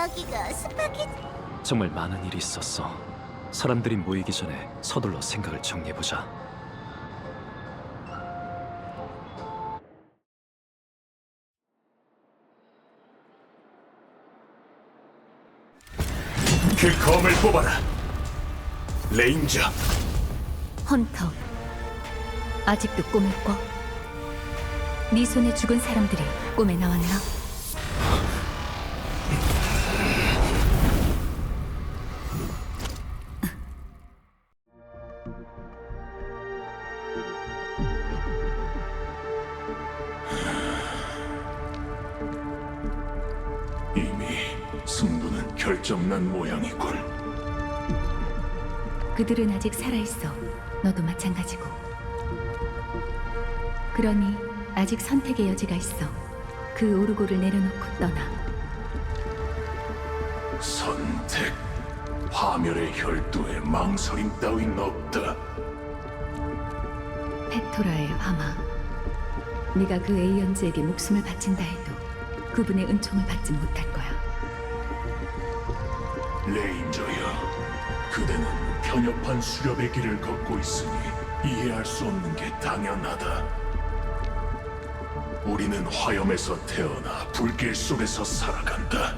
여기가 스파게티... 정말 많은 일이 있었어. 사람들이 모이기 전에 서둘러 생각을 정리해보자. 그 검을 뽑아라. 레인저. 헌터, 아직도 꿈을 꿔? 네 손에 죽은 사람들이 꿈에 나왔나? 이미 승부는 결정난 모양이군. 그들은 아직 살아있어. 너도 마찬가지고. 그러니 아직 선택의 여지가 있어. 그 오르고를 내려놓고 떠나. 선택. 파멸의 혈도에 망설임 따윈 없다. 페토라의 화마. 네가 그 에이언즈에게 목숨을 바친다 해도 그분의 은총을 받지 못할 거야. 레인저여, 그대는 편협한 수렵의 길을 걷고 있으니 이해할 수 없는 게 당연하다. 우리는 화염에서 태어나 불길 속에서 살아간다.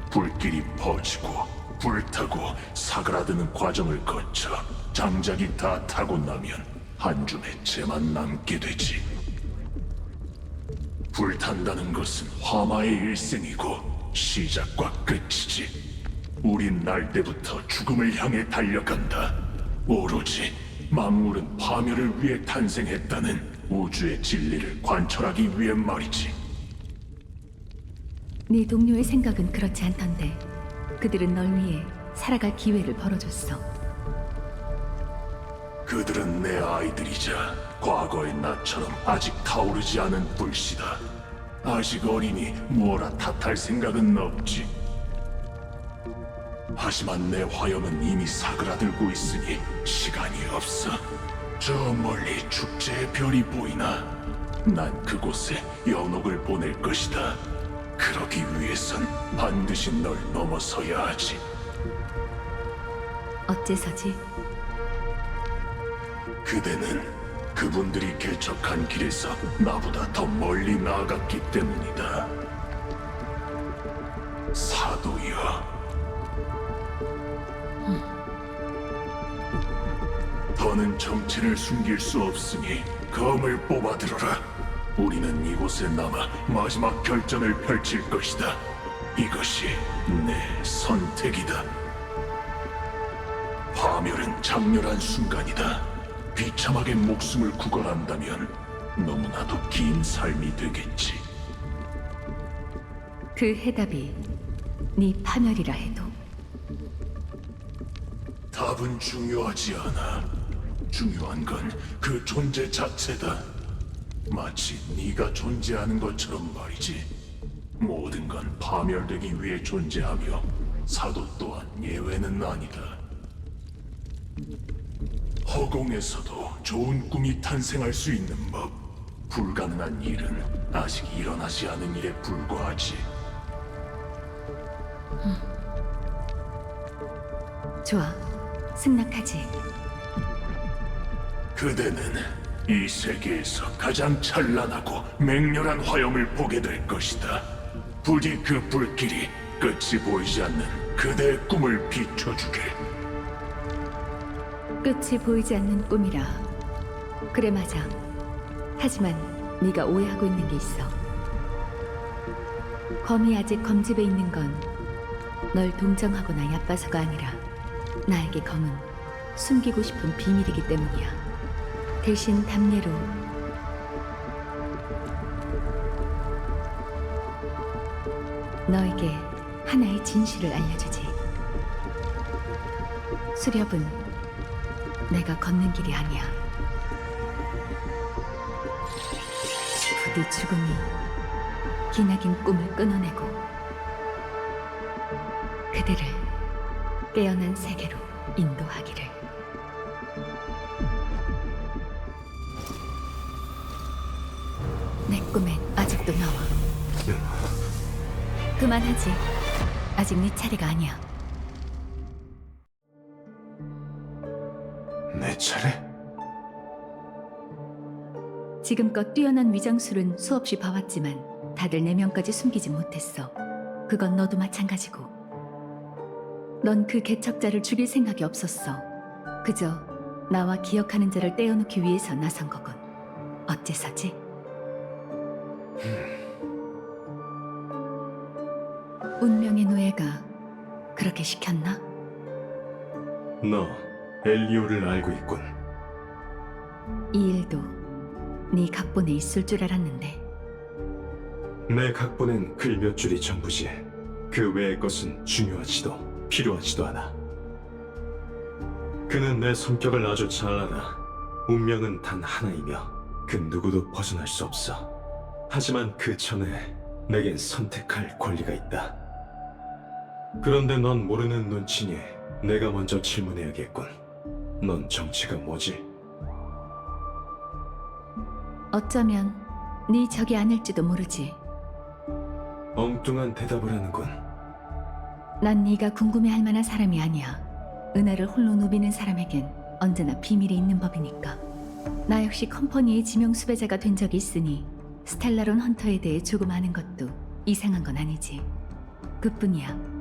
불길이 퍼지고 불타고 사그라드는 과정을 거쳐 장작이 다 타고 나면 한 줌의 재만 남게 되지. 불탄다는 것은 화마의 일생이고 시작과 끝이지. 우린 날 때부터 죽음을 향해 달려간다. 오로지 만물은 파멸을 위해 탄생했다는 우주의 진리를 관철하기 위해 말이지. 네 동료의 생각은 그렇지 않던데. 그들은 널 위해 살아갈 기회를 벌어줬어. 그들은 내 아이들이자 과거의 나처럼 아직 타오르지 않은 불씨다. 아직 어리니 뭐라 탓할 생각은 없지. 하지만 내 화염은 이미 사그라들고 있으니 시간이 없어. 저 멀리 축제의 별이 보이나? 난 그곳에 연옥을 보낼 것이다. 그러기 위해선 반드시 널 넘어서야 하지. 어째서지? 그대는 그분들이 개척한 길에서 나보다 더 멀리 나아갔기 때문이다. 사도여. 더는 정체를 숨길 수 없으니 검을 뽑아들어라. 우리는 이곳에 남아 마지막 결전을 펼칠 것이다. 이것이 내 선택이다. 파멸은 장렬한 순간이다. 비참하게 목숨을 구걸한다면 너무나도 긴 삶이 되겠지. 그 해답이 네 파멸이라 해도. 답은 중요하지 않아. 중요한 건 그 존재 자체다. 마치 네가 존재하는 것처럼 말이지. 모든 건 파멸되기 위해 존재하며 사도 또한 예외는 아니다. 허공에서도 좋은 꿈이 탄생할 수 있는 법. 불가능한 일은 아직 일어나지 않은 일에 불과하지. 좋아, 승낙하지. 그대는 이 세계에서 가장 찬란하고 맹렬한 화염을 보게 될 것이다. 부디 그 불길이 끝이 보이지 않는 그대의 꿈을 비춰주게. 끝이 보이지 않는 꿈이라. 그래, 맞아. 하지만 네가 오해하고 있는 게 있어. 검이 아직 검집에 있는 건 널 동정하거나 얕봐서가 아니라 나에게 검은 숨기고 싶은 비밀이기 때문이야. 대신 담례로 너에게 하나의 진실을 알려주지. 수렵은 내가 걷는 길이 아니야. 부디 죽음이 기나긴 꿈을 끊어내고 그들을 깨어난 세계로 인도하기를. 내 꿈엔 아직도 나와. 그만하지. 아직 네 차례가 아니야. 내 차례? 지금껏 뛰어난 위장술은 수없이 봐왔지만 다들 내면까지 숨기지 못했어. 그건 너도 마찬가지고. 넌 그 개척자를 죽일 생각이 없었어. 그저 나와 기억하는 자를 떼어놓기 위해서 나선 거군. 어째서지? 운명의 노예가 그렇게 시켰나? 너 엘리오를 알고 있군. 이 일도 네 각본에 있을 줄 알았는데. 내 각본엔 글 몇 줄이 전부지. 그 외의 것은 중요하지도 필요하지도 않아. 그는 내 성격을 아주 잘 알아. 운명은 단 하나이며 그 누구도 벗어날 수 없어. 하지만 그 전에 내겐 선택할 권리가 있다. 그런데 넌 모르는 눈치니 내가 먼저 질문해야겠군. 넌 정체가 뭐지? 어쩌면 네 적이 아닐지도 모르지. 엉뚱한 대답을 하는군. 난 네가 궁금해할 만한 사람이 아니야. 은하를 홀로 누비는 사람에겐 언제나 비밀이 있는 법이니까. 나 역시 컴퍼니의 지명 수배자가 된 적이 있으니 스텔라론 헌터에 대해 조금 아는 것도 이상한 건 아니지. 그뿐이야.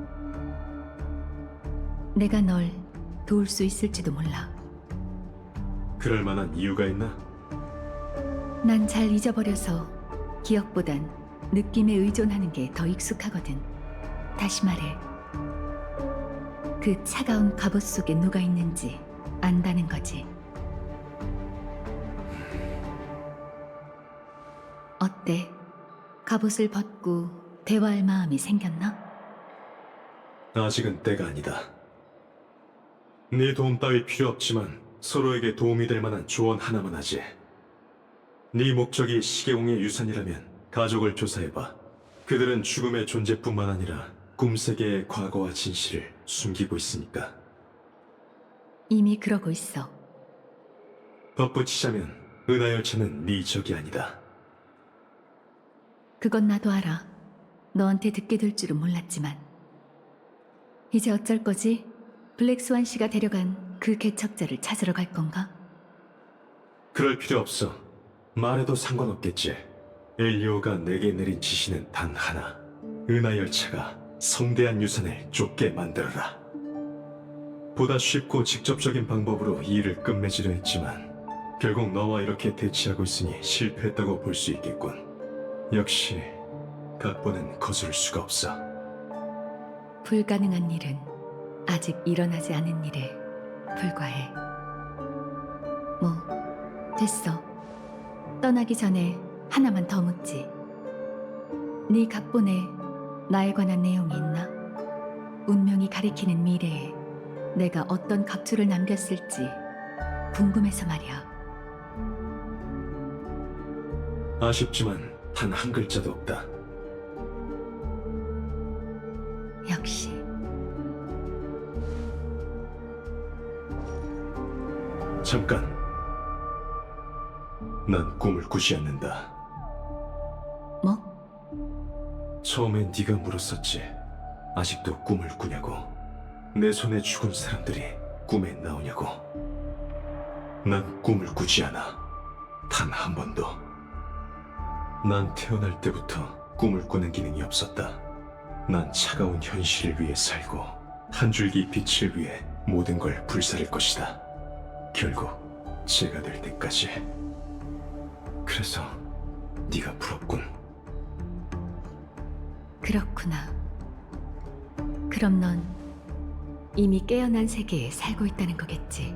내가 널 도울 수 있을지도 몰라. 그럴 만한 이유가 있나? 난 잘 잊어버려서 기억보단 느낌에 의존하는 게 더 익숙하거든. 다시 말해, 그 차가운 갑옷 속에 누가 있는지 안다는 거지. 어때? 갑옷을 벗고 대화할 마음이 생겼나? 아직은 때가 아니다. 네 도움 따위 필요 없지만 서로에게 도움이 될 만한 조언 하나만 하지. 네 목적이 시계공의 유산이라면 가족을 조사해봐. 그들은 죽음의 존재뿐만 아니라 꿈세계의 과거와 진실을 숨기고 있으니까. 이미 그러고 있어. 덧붙이자면 은하열차는 네 적이 아니다. 그건 나도 알아. 너한테 듣게 될 줄은 몰랐지만. 이제 어쩔 거지? 블랙스완 씨가 데려간 그 개척자를 찾으러 갈 건가? 그럴 필요 없어. 말해도 상관없겠지. 엘리오가 내게 내린 지시는 단 하나. 은하열차가 성대한 유산을 좁게 만들어라. 보다 쉽고 직접적인 방법으로 이 일을 끝맺으려 했지만 결국 너와 이렇게 대치하고 있으니 실패했다고 볼 수 있겠군. 역시 각본은 거스를 수가 없어. 불가능한 일은 아직 일어나지 않은 일에 불과해. 뭐, 됐어. 떠나기 전에 하나만 더 묻지. 네 각본에 나에 관한 내용이 있나? 운명이 가리키는 미래에 내가 어떤 각주를 남겼을지 궁금해서 말이야. 아쉽지만 단 한 글자도 없다. 역시. 잠깐. 난 꿈을 꾸지 않는다. 뭐? 처음엔 네가 물었었지. 아직도 꿈을 꾸냐고. 내 손에 죽은 사람들이 꿈에 나오냐고. 난 꿈을 꾸지 않아. 단 한 번도. 난 태어날 때부터 꿈을 꾸는 기능이 없었다. 난 차가운 현실을 위해 살고 한 줄기 빛을 위해 모든 걸 불사를 것이다. 결국 제가 될 때까지. 그래서 네가 부럽군. 그렇구나. 그럼 넌 이미 깨어난 세계에 살고 있다는 거겠지.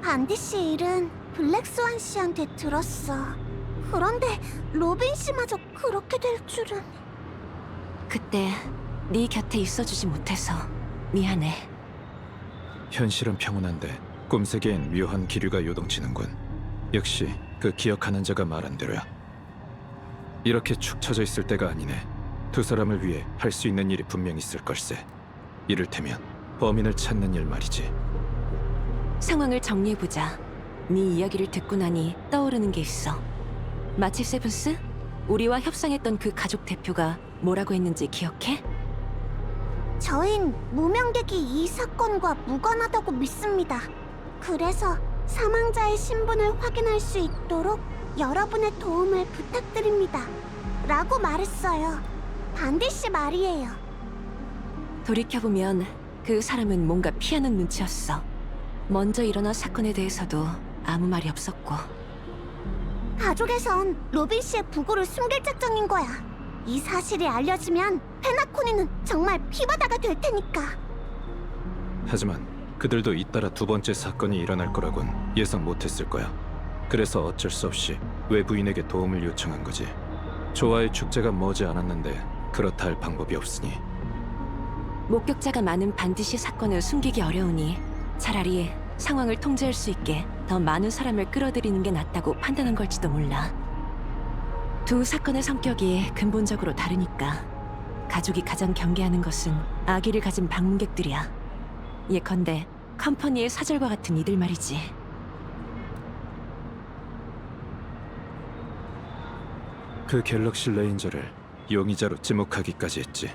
반디 씨 일은 블랙스완 씨한테 들었어. 그런데 로빈 씨마저 그렇게 될 줄은. 그때 네 곁에 있어주지 못해서 미안해. 현실은 평온한데 꿈세계엔 묘한 기류가 요동치는군. 역시 그 기억하는 자가 말한 대로야. 이렇게 축 처져 있을 때가 아니네. 두 사람을 위해 할 수 있는 일이 분명 있을 걸세. 이를테면 범인을 찾는 일 말이지. 상황을 정리해보자. 네 이야기를 듣고 나니 떠오르는 게 있어. 마치 세븐스? 우리와 협상했던 그 가족 대표가 뭐라고 했는지 기억해? 저흰 무명객이 이 사건과 무관하다고 믿습니다. 그래서 사망자의 신분을 확인할 수 있도록 여러분의 도움을 부탁드립니다. 라고 말했어요. 반디 씨 말이에요. 돌이켜보면 그 사람은 뭔가 피하는 눈치였어. 먼저 일어난 사건에 대해서도 아무 말이 없었고. 가족에선 로빈 씨의 부고를 숨길 작정인 거야. 이 사실이 알려지면 페나코니는 정말 피바다가 될 테니까. 하지만 그들도 잇따라 두 번째 사건이 일어날 거라곤 예상 못했을 거야. 그래서 어쩔 수 없이 외부인에게 도움을 요청한 거지. 조화의 축제가 머지 않았는데 그렇다 할 방법이 없으니. 목격자가 많은 반드시 사건을 숨기기 어려우니 차라리 상황을 통제할 수 있게 더 많은 사람을 끌어들이는 게 낫다고 판단한 걸지도 몰라. 두 사건의 성격이 근본적으로 다르니까 가족이 가장 경계하는 것은 아기를 가진 방문객들이야. 예컨대 컴퍼니의 사절과 같은 이들 말이지. 그 갤럭시 레인저를 용의자로 지목하기까지 했지.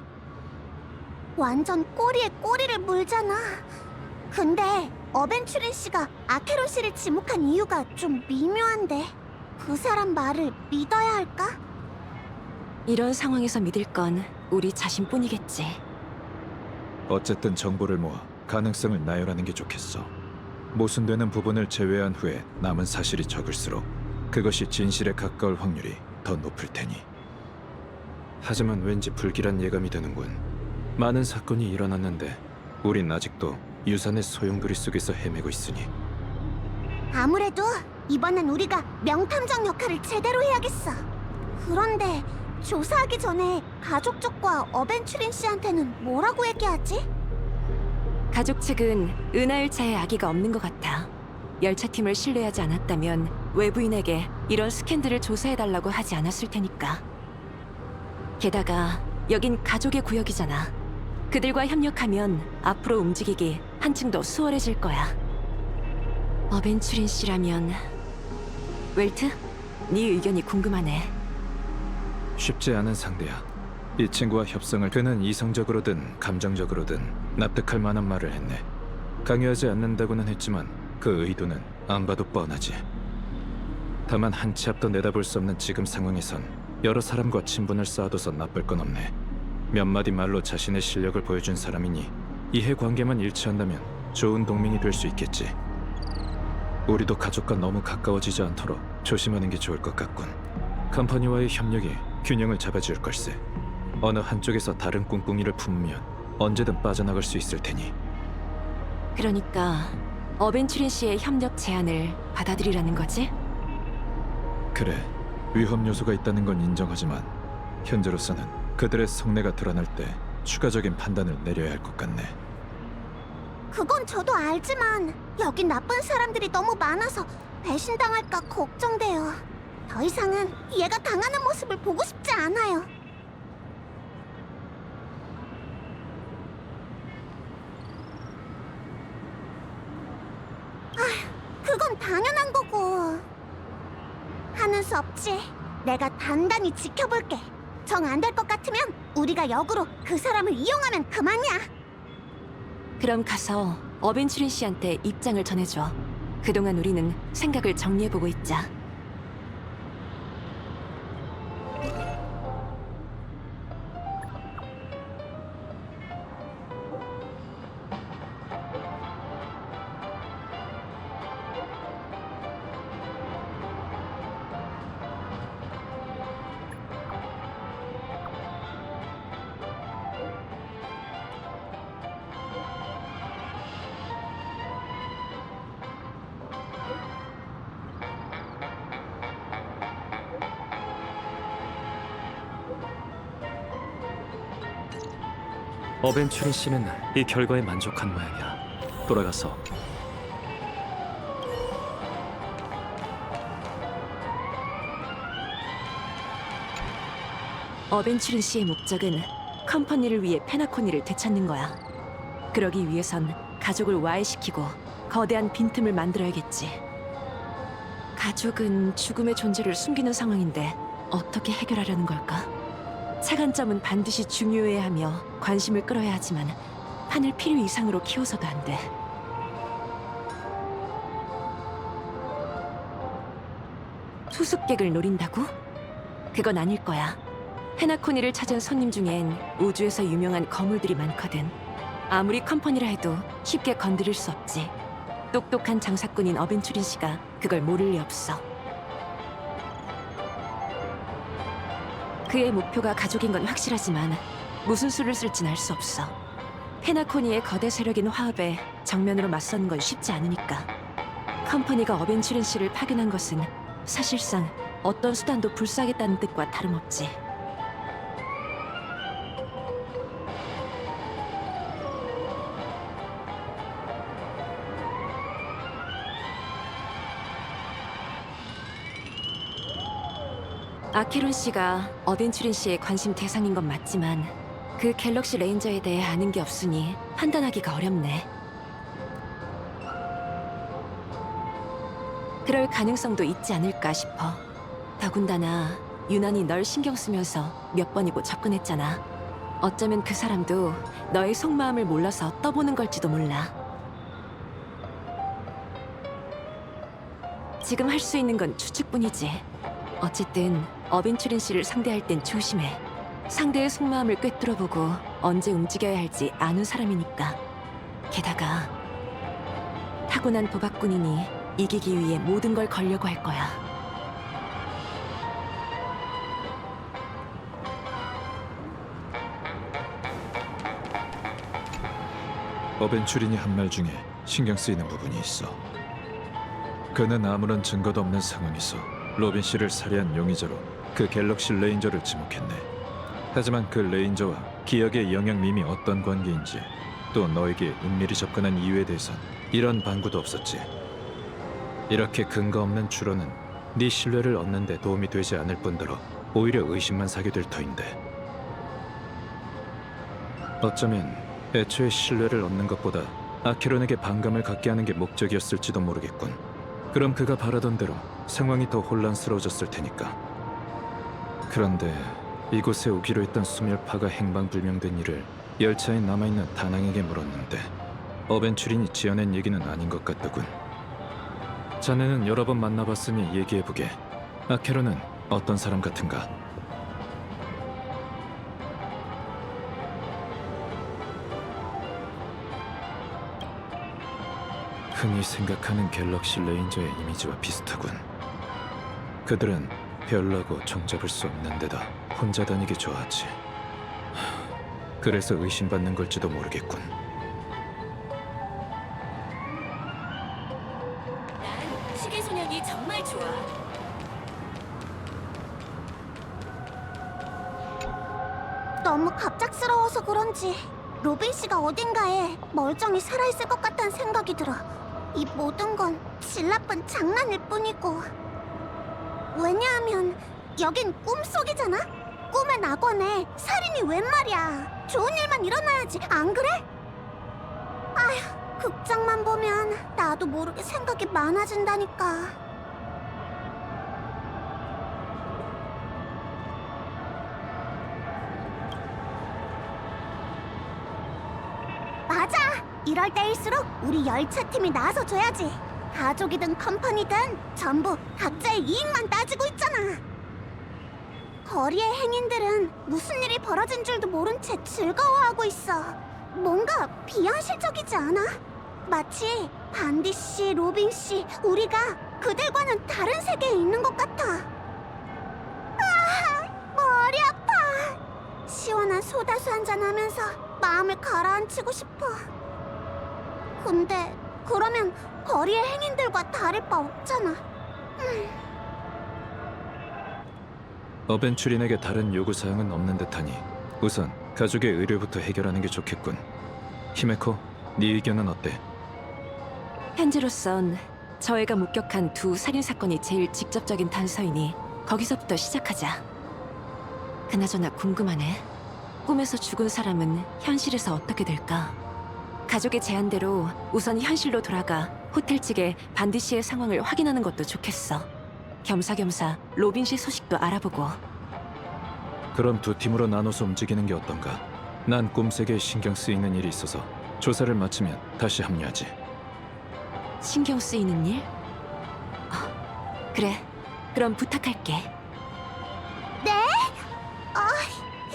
완전 꼬리에 꼬리를 물잖아. 근데 어벤츄린 씨가 아케론 씨를 지목한 이유가 좀 미묘한데 그 사람 말을 믿어야 할까? 이런 상황에서 믿을 건 우리 자신뿐이겠지. 어쨌든 정보를 모아 가능성을 나열하는 게 좋겠어. 모순되는 부분을 제외한 후에 남은 사실이 적을수록 그것이 진실에 가까울 확률이 더 높을 테니. 하지만 왠지 불길한 예감이 드는군. 많은 사건이 일어났는데 우린 아직도 유산의 소용돌이 속에서 헤매고 있으니. 아무래도 이번엔 우리가 명탐정 역할을 제대로 해야겠어. 그런데 조사하기 전에 가족 쪽과 어벤츄린 씨한테는 뭐라고 얘기하지? 가족 측은 은하열차에 아기가 없는 것 같아. 열차팀을 신뢰하지 않았다면 외부인에게 이런 스캔들을 조사해달라고 하지 않았을 테니까. 게다가 여긴 가족의 구역이잖아. 그들과 협력하면 앞으로 움직이기 한층 더 수월해질 거야. 어벤츄린 씨라면... 웰트? 네 의견이 궁금하네. 쉽지 않은 상대야. 이 친구와 협상을 그는 이성적으로든 감정적으로든 납득할 만한 말을 했네. 강요하지 않는다고는 했지만 그 의도는 안 봐도 뻔하지. 다만 한 치 앞도 내다볼 수 없는 지금 상황에선 여러 사람과 친분을 쌓아둬서 나쁠 건 없네. 몇 마디 말로 자신의 실력을 보여준 사람이니 이해관계만 일치한다면 좋은 동맹이 될 수 있겠지. 우리도 가족과 너무 가까워지지 않도록 조심하는 게 좋을 것 같군. 컴퍼니와의 협력이 균형을 잡아줄 걸세. 어느 한쪽에서 다른 꿍꿍이를 품으면 언제든 빠져나갈 수 있을 테니. 그러니까 어벤츄린 씨의 협력 제안을 받아들이라는 거지? 그래, 위험 요소가 있다는 건 인정하지만 현재로서는 그들의 속내가 드러날 때 추가적인 판단을 내려야 할 것 같네. 그건 저도 알지만 여긴 나쁜 사람들이 너무 많아서 배신당할까 걱정돼요. 더 이상은 얘가 당하는 모습을 보고 싶지 않아요. 그건 당연한 거고. 하는 수 없지. 내가 단단히 지켜볼게. 정 안 될 것 같으면 우리가 역으로 그 사람을 이용하면 그만이야. 그럼 가서 어벤츄린 씨한테 입장을 전해줘. 그동안 우리는 생각을 정리해보고 있자. 어벤츄린 씨는 이 결과에 만족한 모양이야. 돌아가서 어벤츄린 씨의 목적은 컴퍼니를 위해 페나코니를 되찾는 거야. 그러기 위해선 가족을 와해시키고 거대한 빈틈을 만들어야겠지. 가족은 죽음의 존재를 숨기는 상황인데 어떻게 해결하려는 걸까? 차관점은 반드시 중요해야 하며 관심을 끌어야 하지만 판을 필요 이상으로 키워서도 안 돼. 수습객을 노린다고? 그건 아닐 거야. 헤나코니를 찾은 손님 중엔 우주에서 유명한 거물들이 많거든. 아무리 컴퍼니라 해도 쉽게 건드릴 수 없지. 똑똑한 장사꾼인 어벤추린 씨가 그걸 모를 리 없어. 그의 목표가 가족인 건 확실하지만 무슨 수를 쓸진 알 수 없어. 헤나코니의 거대 세력인 화합에 정면으로 맞서는 건 쉽지 않으니까. 컴퍼니가 어벤추린 씨를 파견한 것은 사실상 어떤 수단도 불사하겠다는 뜻과 다름없지. 아케론 씨가 어벤추린 씨의 관심 대상인 건 맞지만 그 갤럭시 레인저에 대해 아는 게 없으니 판단하기가 어렵네. 그럴 가능성도 있지 않을까 싶어. 더군다나 유난히 널 신경 쓰면서 몇 번이고 접근했잖아. 어쩌면 그 사람도 너의 속마음을 몰라서 떠보는 걸지도 몰라. 지금 할 수 있는 건 추측뿐이지. 어쨌든 어벤추린 씨를 상대할 땐 조심해. 상대의 속마음을 꿰뚫어보고 언제 움직여야 할지 아는 사람이니까. 게다가 타고난 도박꾼이니 이기기 위해 모든 걸 걸려고 할 거야. 어벤추린이 한 말 중에 신경 쓰이는 부분이 있어. 그는 아무런 증거도 없는 상황에서 로빈 씨를 살해한 용의자로 그 갤럭시 레인저를 지목했네. 하지만 그 레인저와 기억의 영향밈이 어떤 관계인지, 또 너에게 은밀히 접근한 이유에 대해선 이런 방구도 없었지. 이렇게 근거 없는 추론은 네 신뢰를 얻는 데 도움이 되지 않을 뿐더러 오히려 의심만 사게 될 터인데. 어쩌면 애초에 신뢰를 얻는 것보다 아케론에게 반감을 갖게 하는 게 목적이었을지도 모르겠군. 그럼 그가 바라던 대로 상황이 더 혼란스러워졌을 테니까. 그런데 이곳에 오기로 했던 수멸파가 행방불명된 일을 열차에 남아있는 다낭에게 물었는데 어벤추린이 지어낸 얘기는 아닌 것 같더군. 자네는 여러 번 만나봤으니 얘기해보게. 아케론은 어떤 사람 같은가? 흔히 생각하는 갤럭시 레인저의 이미지와 비슷하군. 그들은 별나고 종잡을 수 없는 데다 혼자 다니기 좋아하지. 그래서 의심받는 걸지도 모르겠군. 난 시계 소년이 정말 좋아. 너무 갑작스러워서 그런지 로빈 씨가 어딘가에 멀쩡히 살아있을 것 같다는 생각이 들어. 이 모든 건 질 나쁜 장난일 뿐이고. 왜냐하면 여긴 꿈속이잖아? 꿈의 낙원에 살인이 웬 말이야. 좋은 일만 일어나야지, 안 그래? 아휴, 극장만 보면 나도 모르게 생각이 많아진다니까. 맞아! 이럴 때일수록 우리 열차팀이 나서줘야지. 가족이든 컴퍼니든 전부 각자의 이익만 따지고 있잖아. 거리의 행인들은 무슨 일이 벌어진 줄도 모른 채 즐거워하고 있어. 뭔가 비현실적이지 않아? 마치 반디 씨, 로빈 씨, 우리가 그들과는 다른 세계에 있는 것 같아. 아, 머리 아파. 시원한 소다수 한잔 하면서 마음을 가라앉히고 싶어. 근데 그러면 거리의 행인들과 다를 바 없잖아. 어벤추린에게 다른 요구사항은 없는 듯하니 우선 가족의 의뢰부터 해결하는 게 좋겠군. 히메코, 네 의견은 어때? 현재로선 저희가 목격한 두 살인 사건이 제일 직접적인 단서이니 거기서부터 시작하자. 그나저나 궁금하네. 꿈에서 죽은 사람은 현실에서 어떻게 될까? 가족의 제안대로 우선 현실로 돌아가 호텔 측에 반드시의 상황을 확인하는 것도 좋겠어. 겸사겸사 로빈 씨 소식도 알아보고. 그럼 두 팀으로 나눠서 움직이는 게 어떤가? 난 꿈세계에 신경 쓰이는 일이 있어서 조사를 마치면 다시 합류하지. 신경 쓰이는 일? 그래, 그럼 부탁할게. 네? 아,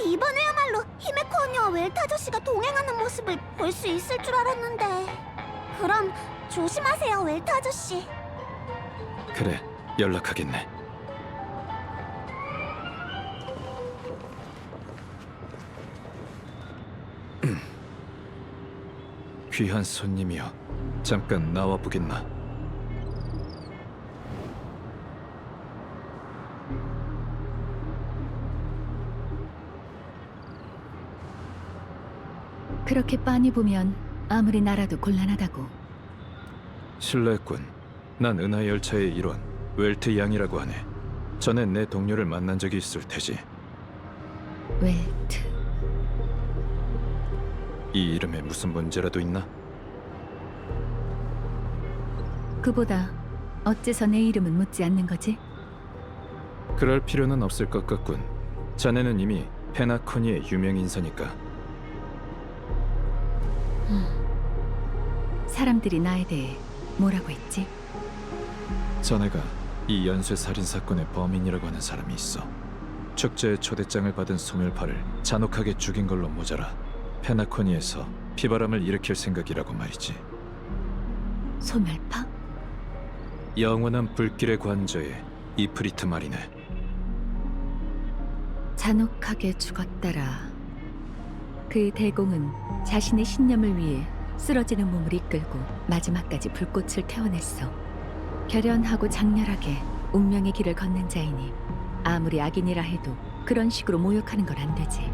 이번에야말로 히메코 언니와 웰트 아저씨가 동행하는 모습을 볼 수 있을 줄 알았는데. 그럼 조심하세요, 웰트 아저씨. 그래, 연락하겠네. 귀한 손님이여, 잠깐 나와 보겠나? 그렇게 빤히 보면 아무리 나라도 곤란하다고. 실례했군. 난 은하 열차의 일원 웰트 양이라고 하네. 전에 내 동료를 만난 적이 있을 테지. 웰트. 이 이름에 무슨 문제라도 있나? 그보다 어째서 내 이름은 묻지 않는 거지? 그럴 필요는 없을 것 같군. 자네는 이미 페나코니의 유명 인사니까. 사람들이 나에 대해 뭐라고 했지? 자네가 이 연쇄 살인 사건의 범인이라고 하는 사람이 있어. 축제의 초대장을 받은 소멸파를 잔혹하게 죽인 걸로 모자라 페나코니에서 피바람을 일으킬 생각이라고 말이지. 소멸파? 영원한 불길의 관저의 이프리트 말이네. 잔혹하게 죽었더라. 그 대공은 자신의 신념을 위해 쓰러지는 몸을 이끌고 마지막까지 불꽃을 태워냈어. 결연하고 장렬하게 운명의 길을 걷는 자이니 아무리 악인이라 해도 그런 식으로 모욕하는 건 안 되지.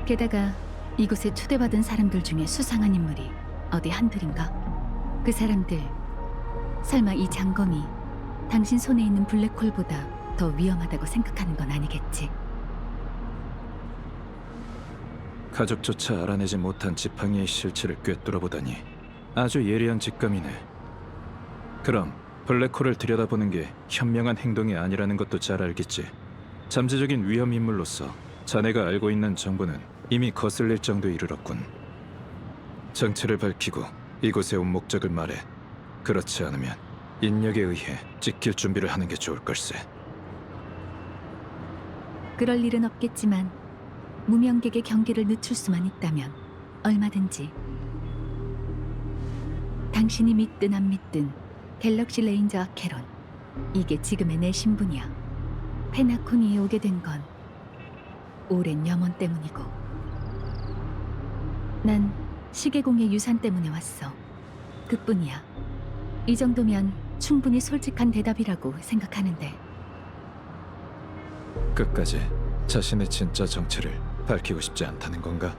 게다가 이곳에 초대받은 사람들 중에 수상한 인물이 어디 한둘인가? 그 사람들, 설마 이 장검이 당신 손에 있는 블랙홀보다 더 위험하다고 생각하는 건 아니겠지? 가족조차 알아내지 못한 지팡이의 실체를 꿰뚫어보다니 아주 예리한 직감이네. 그럼 블랙홀을 들여다보는 게 현명한 행동이 아니라는 것도 잘 알겠지. 잠재적인 위험 인물로서 자네가 알고 있는 정보는 이미 거슬릴 정도에 이르렀군. 정체를 밝히고 이곳에 온 목적을 말해. 그렇지 않으면 인력에 의해 찍힐 준비를 하는 게 좋을 걸세. 그럴 일은 없겠지만 무명객의 경계를 늦출 수만 있다면 얼마든지. 당신이 믿든 안 믿든 갤럭시 레인저 아케론, 이게 지금의 내 신분이야. 페나코니에 오게 된 건 오랜 염원 때문이고, 난 시계공의 유산 때문에 왔어. 그뿐이야. 이 정도면 충분히 솔직한 대답이라고 생각하는데. 끝까지 자신의 진짜 정체를 밝히고 싶지 않다는 건가?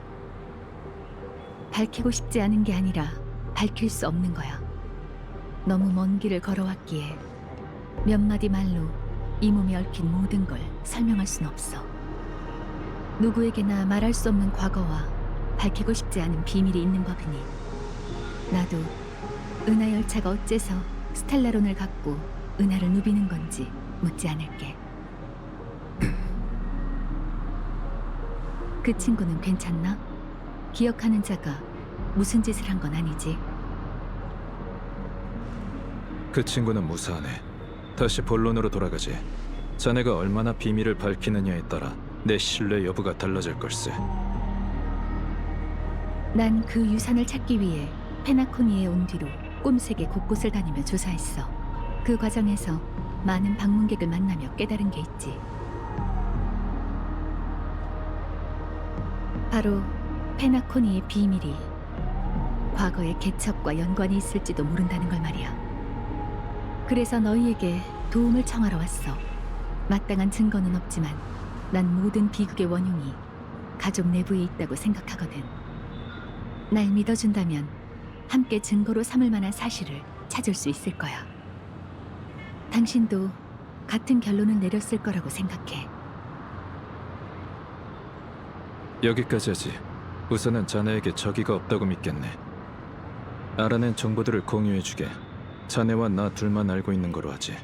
밝히고 싶지 않은 게 아니라 밝힐 수 없는 거야. 너무 먼 길을 걸어왔기에 몇 마디 말로 이 몸에 얽힌 모든 걸 설명할 순 없어. 누구에게나 말할 수 없는 과거와 밝히고 싶지 않은 비밀이 있는 법이니 나도 은하 열차가 어째서 스텔라론을 갖고 은하를 누비는 건지 묻지 않을게. 그 친구는 괜찮나? 기억하는 자가 무슨 짓을 한 건 아니지? 그 친구는 무사하네. 다시 본론으로 돌아가지. 자네가 얼마나 비밀을 밝히느냐에 따라 내 신뢰 여부가 달라질 걸세. 난 그 유산을 찾기 위해 페나코니에 온 뒤로 꿈세계 곳곳을 다니며 조사했어. 그 과정에서 많은 방문객을 만나며 깨달은 게 있지. 바로 페나코니의 비밀이 과거의 개척과 연관이 있을지도 모른다는 걸 말이야. 그래서 너희에게 도움을 청하러 왔어. 마땅한 증거는 없지만 난 모든 비극의 원흉이 가족 내부에 있다고 생각하거든. 날 믿어준다면 함께 증거로 삼을 만한 사실을 찾을 수 있을 거야. 당신도 같은 결론을 내렸을 거라고 생각해. 여기까지 하지. 우선은 자네에게 적의가 없다고 믿겠네. 알아낸 정보들을 공유해주게. 자네와 나 둘만 알고 있는 거로 하지.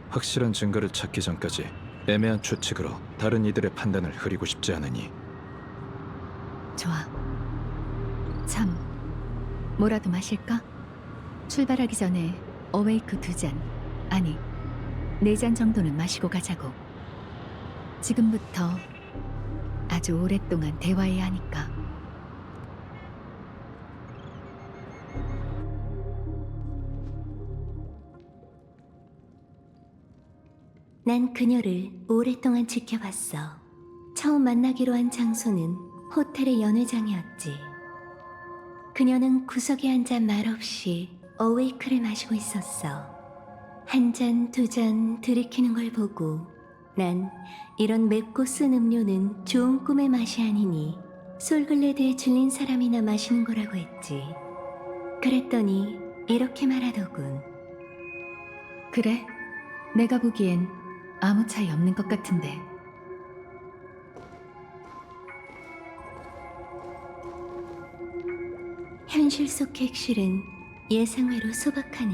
확실한 증거를 찾기 전까지 애매한 추측으로 다른 이들의 판단을 흐리고 싶지 않으니. 좋아. 참, 뭐라도 마실까? 출발하기 전에 어웨이크 2잔, 아니, 4잔 정도는 마시고 가자고. 지금부터 아주 오랫동안 대화해야 하니까. 난 그녀를 오랫동안 지켜봤어. 처음 만나기로 한 장소는 호텔의 연회장이었지. 그녀는 구석에 앉아 말없이 어웨이크를 마시고 있었어. 한 잔, 2잔 들이키는 걸 보고 난 이런 맵고 쓴 음료는 좋은 꿈의 맛이 아니니 솔글레드에 질린 사람이나 마시는 거라고 했지. 그랬더니 이렇게 말하더군. 그래? 내가 보기엔 아무 차이 없는 것 같은데. 현실 속 객실은 예상외로 소박하네.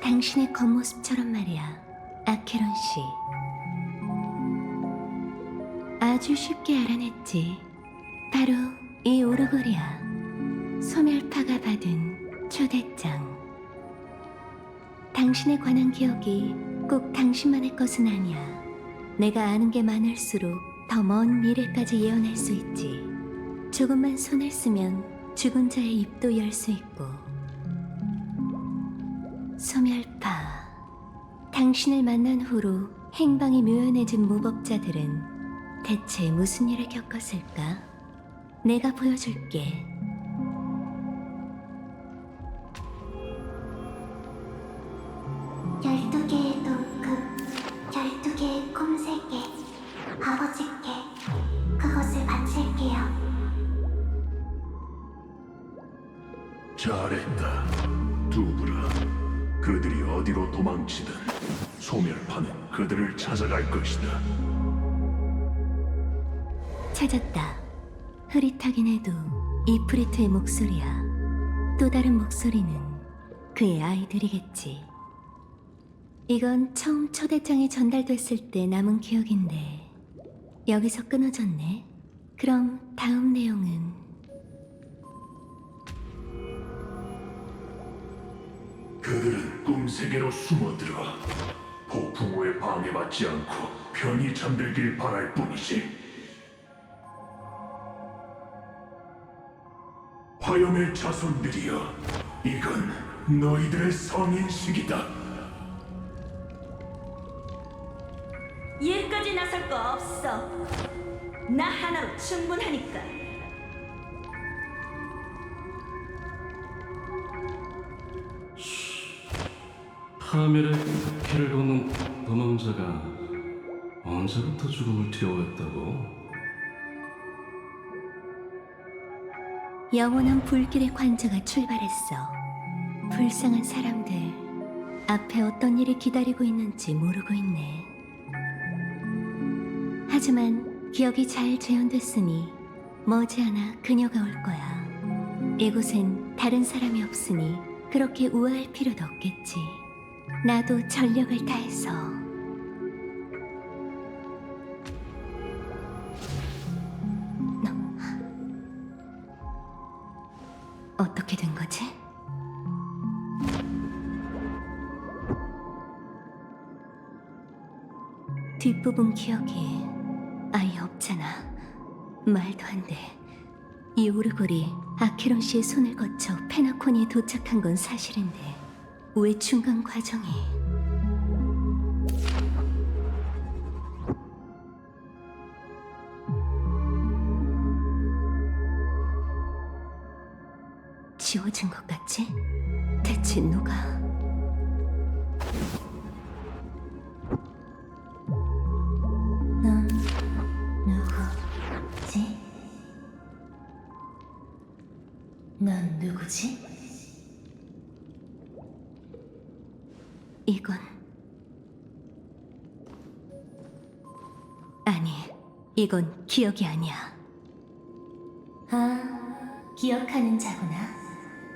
당신의 겉모습처럼 말이야, 아케론 씨. 아주 쉽게 알아냈지. 바로 이 오르골이야. 소멸파가 받은 초대장. 당신에 관한 기억이 꼭 당신만의 것은 아니야. 내가 아는 게 많을수록 더 먼 미래까지 예언할 수 있지. 조금만 손을 쓰면 죽은 자의 입도 열 수 있고. 소멸파. 당신을 만난 후로 행방이 묘연해진 무법자들은 대체 무슨 일을 겪었을까? 내가 보여줄게. 열두 개의 동급, 12개의 꿈세계, 아버지께 그것을 바칠게요. 잘했다, 두브라. 그들이 어디로 도망치든 소멸파는 그들을 찾아갈 것이다. 찾았다. 흐릿하긴 해도 이프리트의 목소리야. 또 다른 목소리는 그의 아이들이겠지. 이건 처음 초대장이 전달됐을 때 남은 기억인데 여기서 끊어졌네. 그럼 다음 내용은 그들은 꿈세계로 숨어들어 폭풍 후에 방해받지 않고 편히 잠들길 바랄 뿐이지. 화염의 자손들이여, 이건 너희들의 성인식이다. 얘까지 나설 거 없어. 나 하나로 충분하니까. 파멸의 길을 걷는 도망자가 언제부터 죽음을 두려워했다고? 영원한 불길의 관자가 출발했어. 불쌍한 사람들. 앞에 어떤 일이 기다리고 있는지 모르고 있네. 하지만 기억이 잘 재현됐으니 머지않아 그녀가 올 거야. 이곳엔 다른 사람이 없으니 그렇게 우아할 필요도 없겠지. 나도 전력을 다해서. 너 어떻게 된 거지? 뒷부분 기억이 아예 없잖아. 말도 안 돼. 이 오르골이 아케론 씨의 손을 거쳐 페나코니에 도착한 건 사실인데 왜 중간 과정이... 지워진 것 같지? 대체 누가... 넌 누구지? 넌 누구지? 이건... 아니, 이건 기억이 아니야. 기억하는 자구나.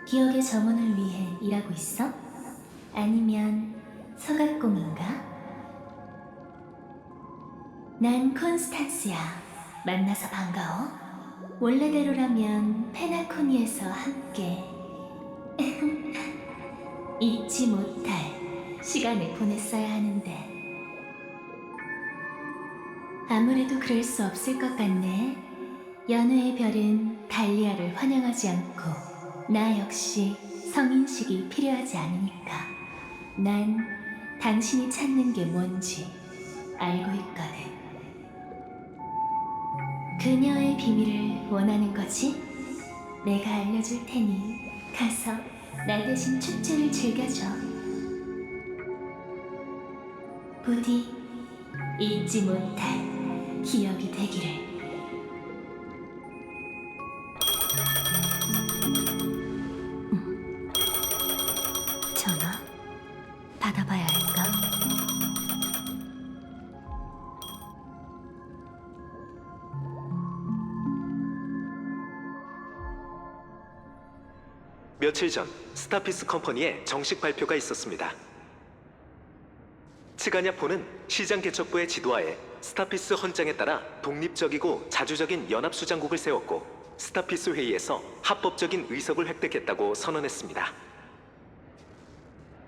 기억의 정원을 위해 일하고 있어? 아니면 서각공인가? 난 콘스탄스야. 만나서 반가워. 원래대로라면 페나코니에서 함께 잊지 못할 시간을 보냈어야 하는데 아무래도 그럴 수 없을 것 같네. 연우의 별은 달리아를 환영하지 않고 나 역시 성인식이 필요하지 않으니까 난 당신이 찾는 게 뭔지 알고 있거든. 그녀의 비밀을 원하는 거지? 내가 알려줄 테니 가서 나 대신 축제를 즐겨줘. 부디 잊지 못할 기억이 되기를. 전화 받아봐야 할까? 며칠 전 스타피스 컴퍼니의 정식 발표가 있었습니다. 츠가냐포는 시장 개척부의 지도하에 스타피스 헌장에 따라 독립적이고 자주적인 연합수장국을 세웠고 스타피스 회의에서 합법적인 의석을 획득했다고 선언했습니다.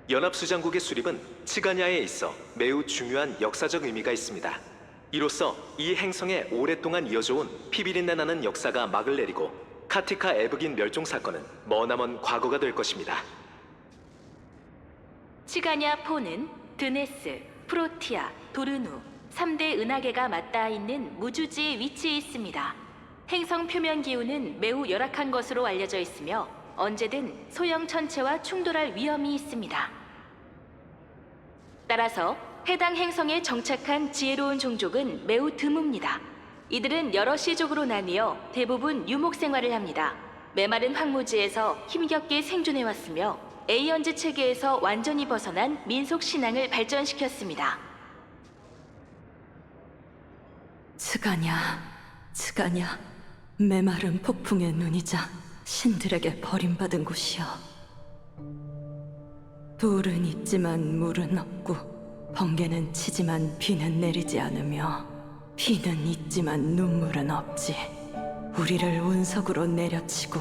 연합수장국의 수립은 츠가냐에 있어 매우 중요한 역사적 의미가 있습니다. 이로써 이 행성에 오랫동안 이어져온 피비린내 나는 역사가 막을 내리고 카티카 에브긴 멸종 사건은 머나먼 과거가 될 것입니다. 치가냐 포는 드네스, 프로티아, 도르누 3대 은하계가 맞닿아 있는 무주지에 위치해 있습니다. 행성 표면 기후는 매우 열악한 것으로 알려져 있으며 언제든 소형 천체와 충돌할 위험이 있습니다. 따라서 해당 행성에 정착한 지혜로운 종족은 매우 드뭅니다. 이들은 여러 씨족으로 나뉘어 대부분 유목 생활을 합니다. 메마른 황무지에서 힘겹게 생존해왔으며 에이언즈 체계에서 완전히 벗어난 민속 신앙을 발전시켰습니다. 츠가냐, 메마른 폭풍의 눈이자 신들에게 버림받은 곳이여. 돌은 있지만 물은 없고 번개는 치지만 비는 내리지 않으며 비는 있지만 눈물은 없지. 우리를 운석으로 내려치고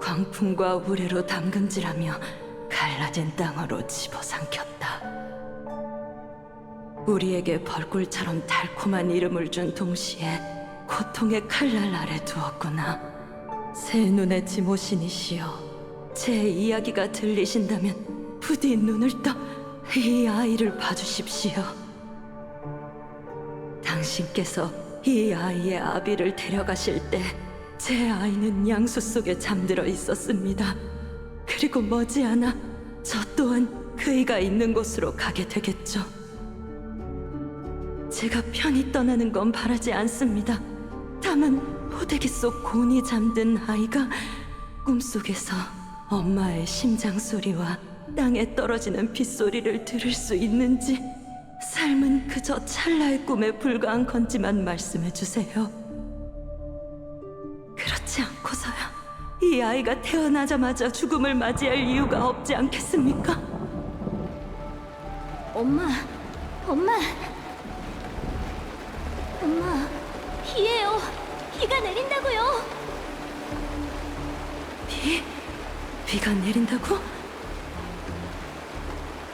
광풍과 우레로 담금질하며 갈라진 땅으로 집어삼켰다. 우리에게 벌꿀처럼 달콤한 이름을 준 동시에 고통의 칼날 아래 두었구나. 새 눈의 지모신이시여, 제 이야기가 들리신다면 부디 눈을 떠 이 아이를 봐주십시오. 당신께서 이 아이의 아비를 데려가실 때 제 아이는 양수 속에 잠들어 있었습니다. 그리고 머지않아 저 또한 그이가 있는 곳으로 가게 되겠죠. 제가 편히 떠나는 건 바라지 않습니다. 다만 포대기 속 곤히 잠든 아이가 꿈속에서 엄마의 심장 소리와 땅에 떨어지는 빗소리를 들을 수 있는지, 삶은 그저 찰나의 꿈에 불과한 건지만 말씀해 주세요. 그렇지 않고서야 이 아이가 태어나자마자 죽음을 맞이할 이유가 없지 않겠습니까? 엄마, 비예요. 비가 내린다고요. 비가 내린다고?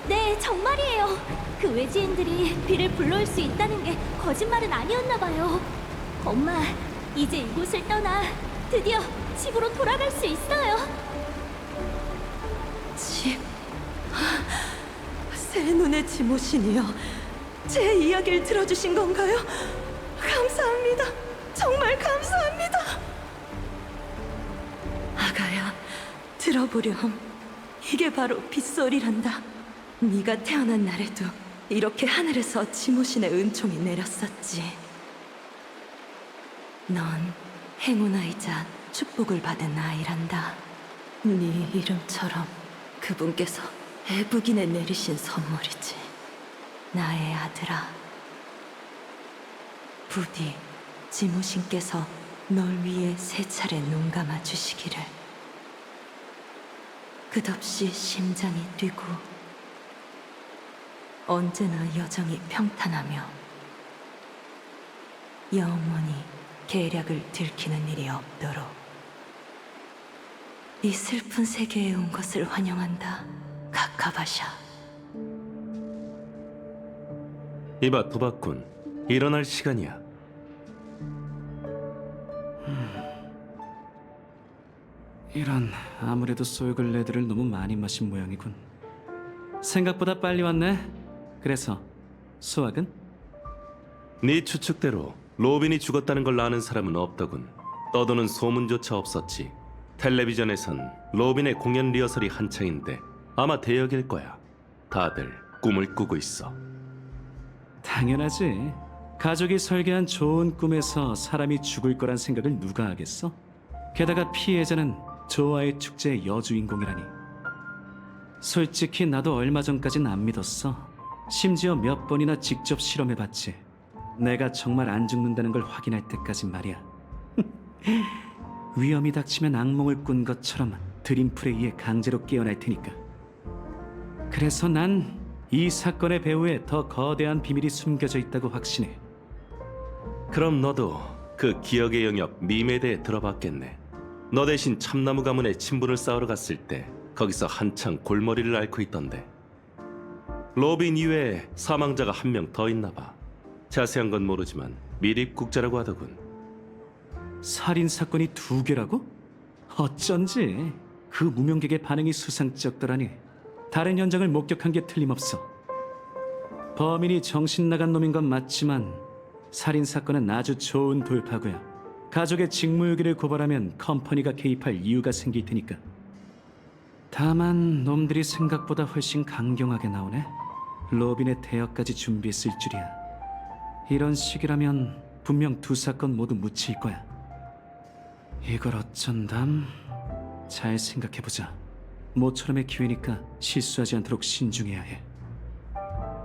네, 정말이에요. 그 외지인들이 비를 불러올 수 있다는 게 거짓말은 아니었나 봐요. 엄마, 이제 이곳을 떠나 드디어 집으로 돌아갈 수 있어요. 집? 새 눈의 지모신이여, 제 이야기를 들어주신 건가요? 감사합니다. 정말 감사합니다. 아가야, 들어보렴. 이게 바로 빗소리란다. 네가 태어난 날에도 이렇게 하늘에서 지모신의 은총이 내렸었지. 넌 행운아이자 축복을 받은 아이란다. 네 이름처럼 그분께서 에브긴에 내리신 선물이지. 나의 아들아, 부디 지모신께서 널 위해 세 차례 눈 감아 주시기를. 끝없이 심장이 뛰고 언제나 여정이 평탄하며 영원히 계략을 들키는 일이 없도록 이 슬픈 세계에 온 것을 환영한다, 카카바샤. 이봐 도박꾼, 일어날 시간이야. 이런, 아무래도 솔글레드를 너무 많이 마신 모양이군. 생각보다 빨리 왔네. 그래서 수학은? 네 추측대로 로빈이 죽었다는 걸 아는 사람은 없더군. 떠도는 소문조차 없었지. 텔레비전에선 로빈의 공연 리허설이 한창인데 아마 대역일 거야. 다들 꿈을 꾸고 있어. 당연하지. 가족이 설계한 좋은 꿈에서 사람이 죽을 거란 생각을 누가 하겠어? 게다가 피해자는 조아의 축제의 여주인공이라니. 솔직히 나도 얼마 전까진 안 믿었어. 심지어 몇 번이나 직접 실험해봤지. 내가 정말 안 죽는다는 걸 확인할 때까진 말이야. 위험이 닥치면 악몽을 꾼 것처럼 드림풀에 의해 강제로 깨어날 테니까. 그래서 난 이 사건의 배후에 더 거대한 비밀이 숨겨져 있다고 확신해. 그럼 너도 그 기억의 영역 밈에 대해 들어봤겠네. 너 대신 참나무 가문에 친분을 쌓으러 갔을 때 거기서 한창 골머리를 앓고 있던데. 로빈 이외에 사망자가 한 명 더 있나 봐. 자세한 건 모르지만 미립국자라고 하더군. 살인 사건이 2개라고? 어쩐지 그 무명객의 반응이 수상쩍더라니. 다른 현장을 목격한 게 틀림없어. 범인이 정신 나간 놈인 건 맞지만 살인 사건은 아주 좋은 돌파구야. 가족의 직무유기를 고발하면 컴퍼니가 개입할 이유가 생길 테니까. 다만 놈들이 생각보다 훨씬 강경하게 나오네. 로빈의 대역까지 준비했을 줄이야. 이런 식이라면 분명 2 사건 모두 묻힐 거야. 이걸 어쩐담? 잘 생각해보자. 모처럼의 기회니까 실수하지 않도록 신중해야 해.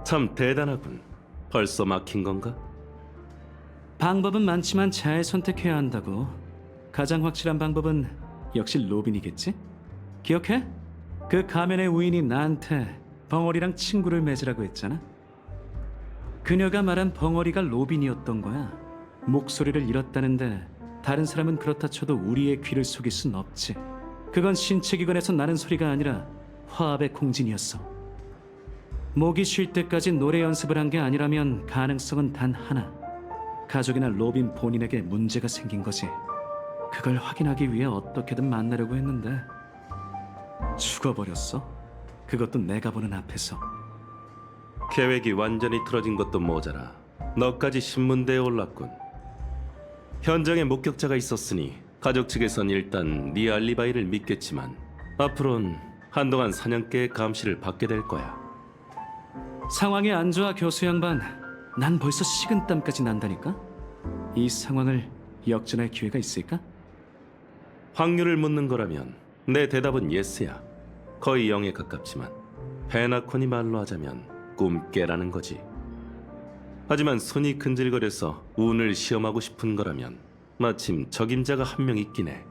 참 대단하군. 벌써 막힌 건가? 방법은 많지만 잘 선택해야 한다고. 가장 확실한 방법은 역시 로빈이겠지? 기억해? 그 가면의 우인이 나한테 벙어리랑 친구를 맺으라고 했잖아. 그녀가 말한 벙어리가 로빈이었던 거야. 목소리를 잃었다는데 다른 사람은 그렇다 쳐도 우리의 귀를 속일 순 없지. 그건 신체기관에서 나는 소리가 아니라 화합의 공진이었어. 목이 쉴 때까지 노래 연습을 한 게 아니라면 가능성은 단 하나. 가족이나 로빈 본인에게 문제가 생긴 거지. 그걸 확인하기 위해 어떻게든 만나려고 했는데 죽어버렸어. 그것도 내가 보는 앞에서. 계획이 완전히 틀어진 것도 모자라 너까지 신문대에 올랐군. 현장에 목격자가 있었으니 가족 측에선 일단 네 알리바이를 믿겠지만 앞으로는 한동안 사냥개의 감시를 받게 될 거야. 상황이 안 좋아 교수 양반. 난 벌써 식은땀까지 난다니까. 이 상황을 역전할 기회가 있을까? 확률을 묻는 거라면 내 대답은 예스야. 거의 0에 가깝지만 페나콘이 말로 하자면 꿈 깨라는 거지. 하지만 손이 근질거려서 운을 시험하고 싶은 거라면 마침 적임자가 한 명 있긴 해.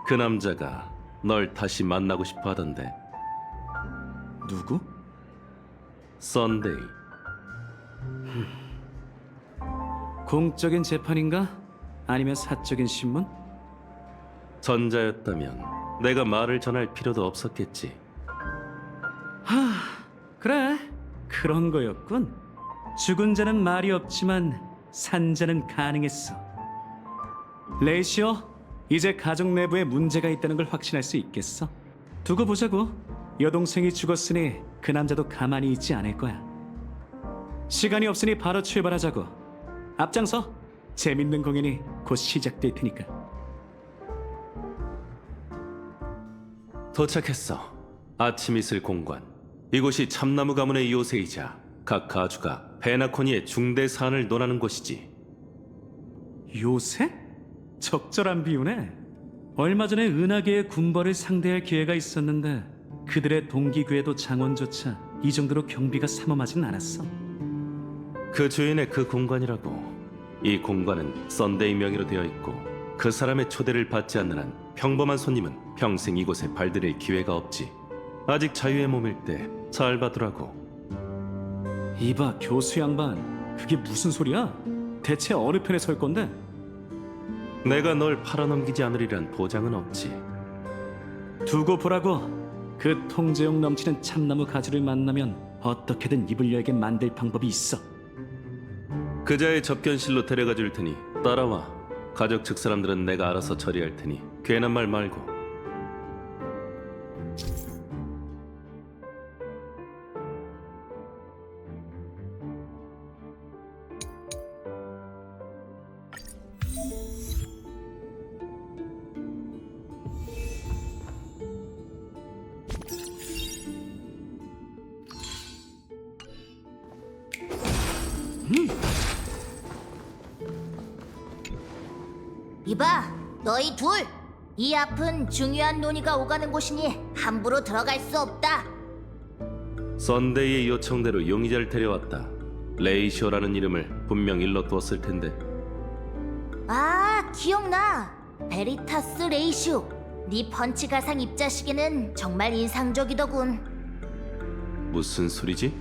그 남자가 널 다시 만나고 싶어 하던데. 누구? 썬데이. 공적인 재판인가? 아니면 사적인 신문? 전자였다면 내가 말을 전할 필요도 없었겠지. 그래, 그런 거였군. 죽은 자는 말이 없지만 산 자는 가능했어. 레이시오, 이제 가족 내부에 문제가 있다는 걸 확신할 수 있겠어. 두고 보자고. 여동생이 죽었으니 그 남자도 가만히 있지 않을 거야. 시간이 없으니 바로 출발하자고. 앞장서. 재밌는 공연이 곧 시작될 테니까. 도착했어. 아침 이슬 공관. 이곳이 참나무 가문의 요새이자 각 가주가 페나코니의 중대 사안을 논하는 곳이지. 요새? 적절한 비유네. 얼마 전에 은하계의 군벌을 상대할 기회가 있었는데 그들의 동기교회도 장원조차 이 정도로 경비가 삼엄하진 않았어. 그 주인의 그 공간이라고. 이 공간은 썬데이 명의로 되어 있고 그 사람의 초대를 받지 않는 한 평범한 손님은 평생 이곳에 발들일 기회가 없지. 아직 자유의 몸일 때 잘 봐두라고. 이봐 교수 양반, 그게 무슨 소리야? 대체 어느 편에 설 건데? 내가 널 팔아넘기지 않으리란 보장은 없지. 두고 보라고. 그 통제욕 넘치는 참나무 가지를 만나면 어떻게든 입을 열게 만들 방법이 있어. 그자의 접견실로 데려가 줄 테니 따라와. 가족 측 사람들은 내가 알아서 처리할 테니 괜한 말 말고. 이봐, 너희 둘! 이 앞은 중요한 논의가 오가는 곳이니 함부로 들어갈 수 없다. 썬데이의 요청대로 용의자를 데려왔다. 레이시오라는 이름을 분명 일러두었을 텐데. 아, 기억나. 베리타스 레이시오. 네 펀치 가상 입자시계는 정말 인상적이더군. 무슨 소리지?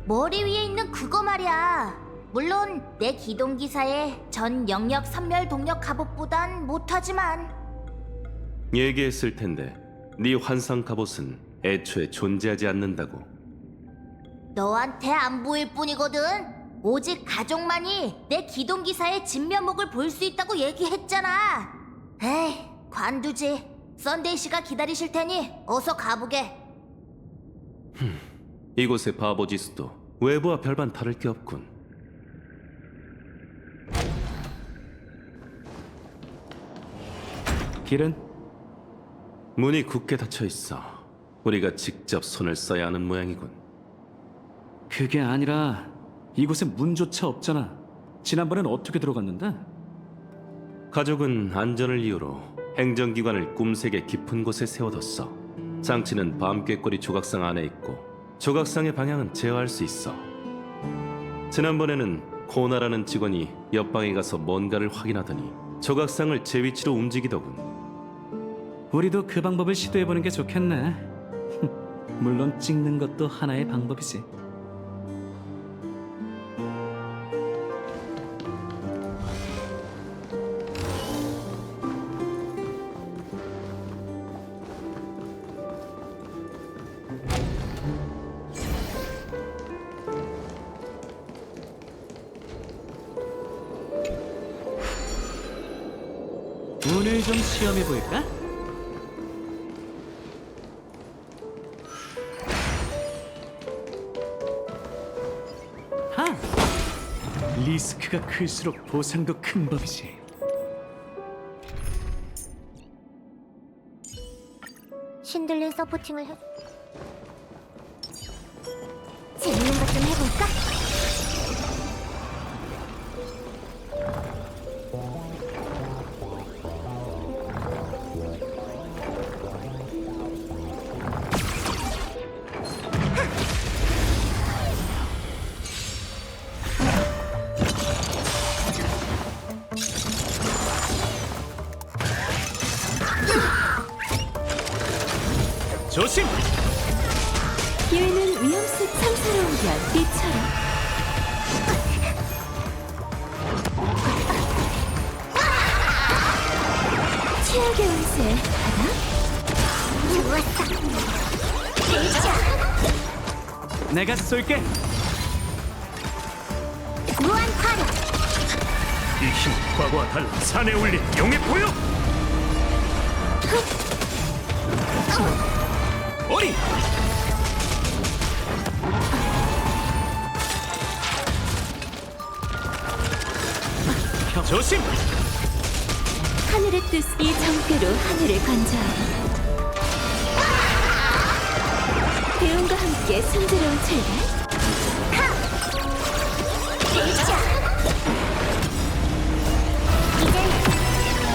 머리 위에 있는 그거 말이야. 물론 내 기동기사의 전 영역 선멸 동력 갑옷보단 못하지만. 얘기했을 텐데 네 환상 갑옷은 애초에 존재하지 않는다고. 너한테 안 보일 뿐이거든. 오직 가족만이 내 기동기사의 진면목을 볼 수 있다고 얘기했잖아. 에이, 관두지. 썬데이 씨가 기다리실 테니 어서 가보게. 이곳의 바보 지수도 외부와 별반 다를 게 없군. 길은? 문이 굳게 닫혀 있어. 우리가 직접 손을 써야 하는 모양이군. 그게 아니라 이곳에 문조차 없잖아. 지난번엔 어떻게 들어갔는데? 가족은 안전을 이유로 행정기관을 꿈색의 깊은 곳에 세워뒀어. 장치는 밤꾀꼬리 조각상 안에 있고 조각상의 방향은 제어할 수 있어. 지난번에는 코나라는 직원이 옆방에 가서 뭔가를 확인하더니 조각상을 제 위치로 움직이더군. 우리도 그 방법을 시도해보는 게 좋겠네. 물론 찍는 것도 하나의 방법이지. 운을 좀 시험해볼까? 하! 리스크가 클수록 보상도 큰 법이지. 신들린 서포팅을 해. 재밌는 것 좀 해볼까? 조심! 기회는 위험 속 상사로운 별빛처럼. 최악의 운세 내가 쏠게! 무한 파력. 이 힘 과거와 달라 산에 올린 용의 보여. 어리! 조심! 하늘의 뜻, 이 정패로 하늘을 관저하리. 배움과 함께 순조로운 출발. 이젠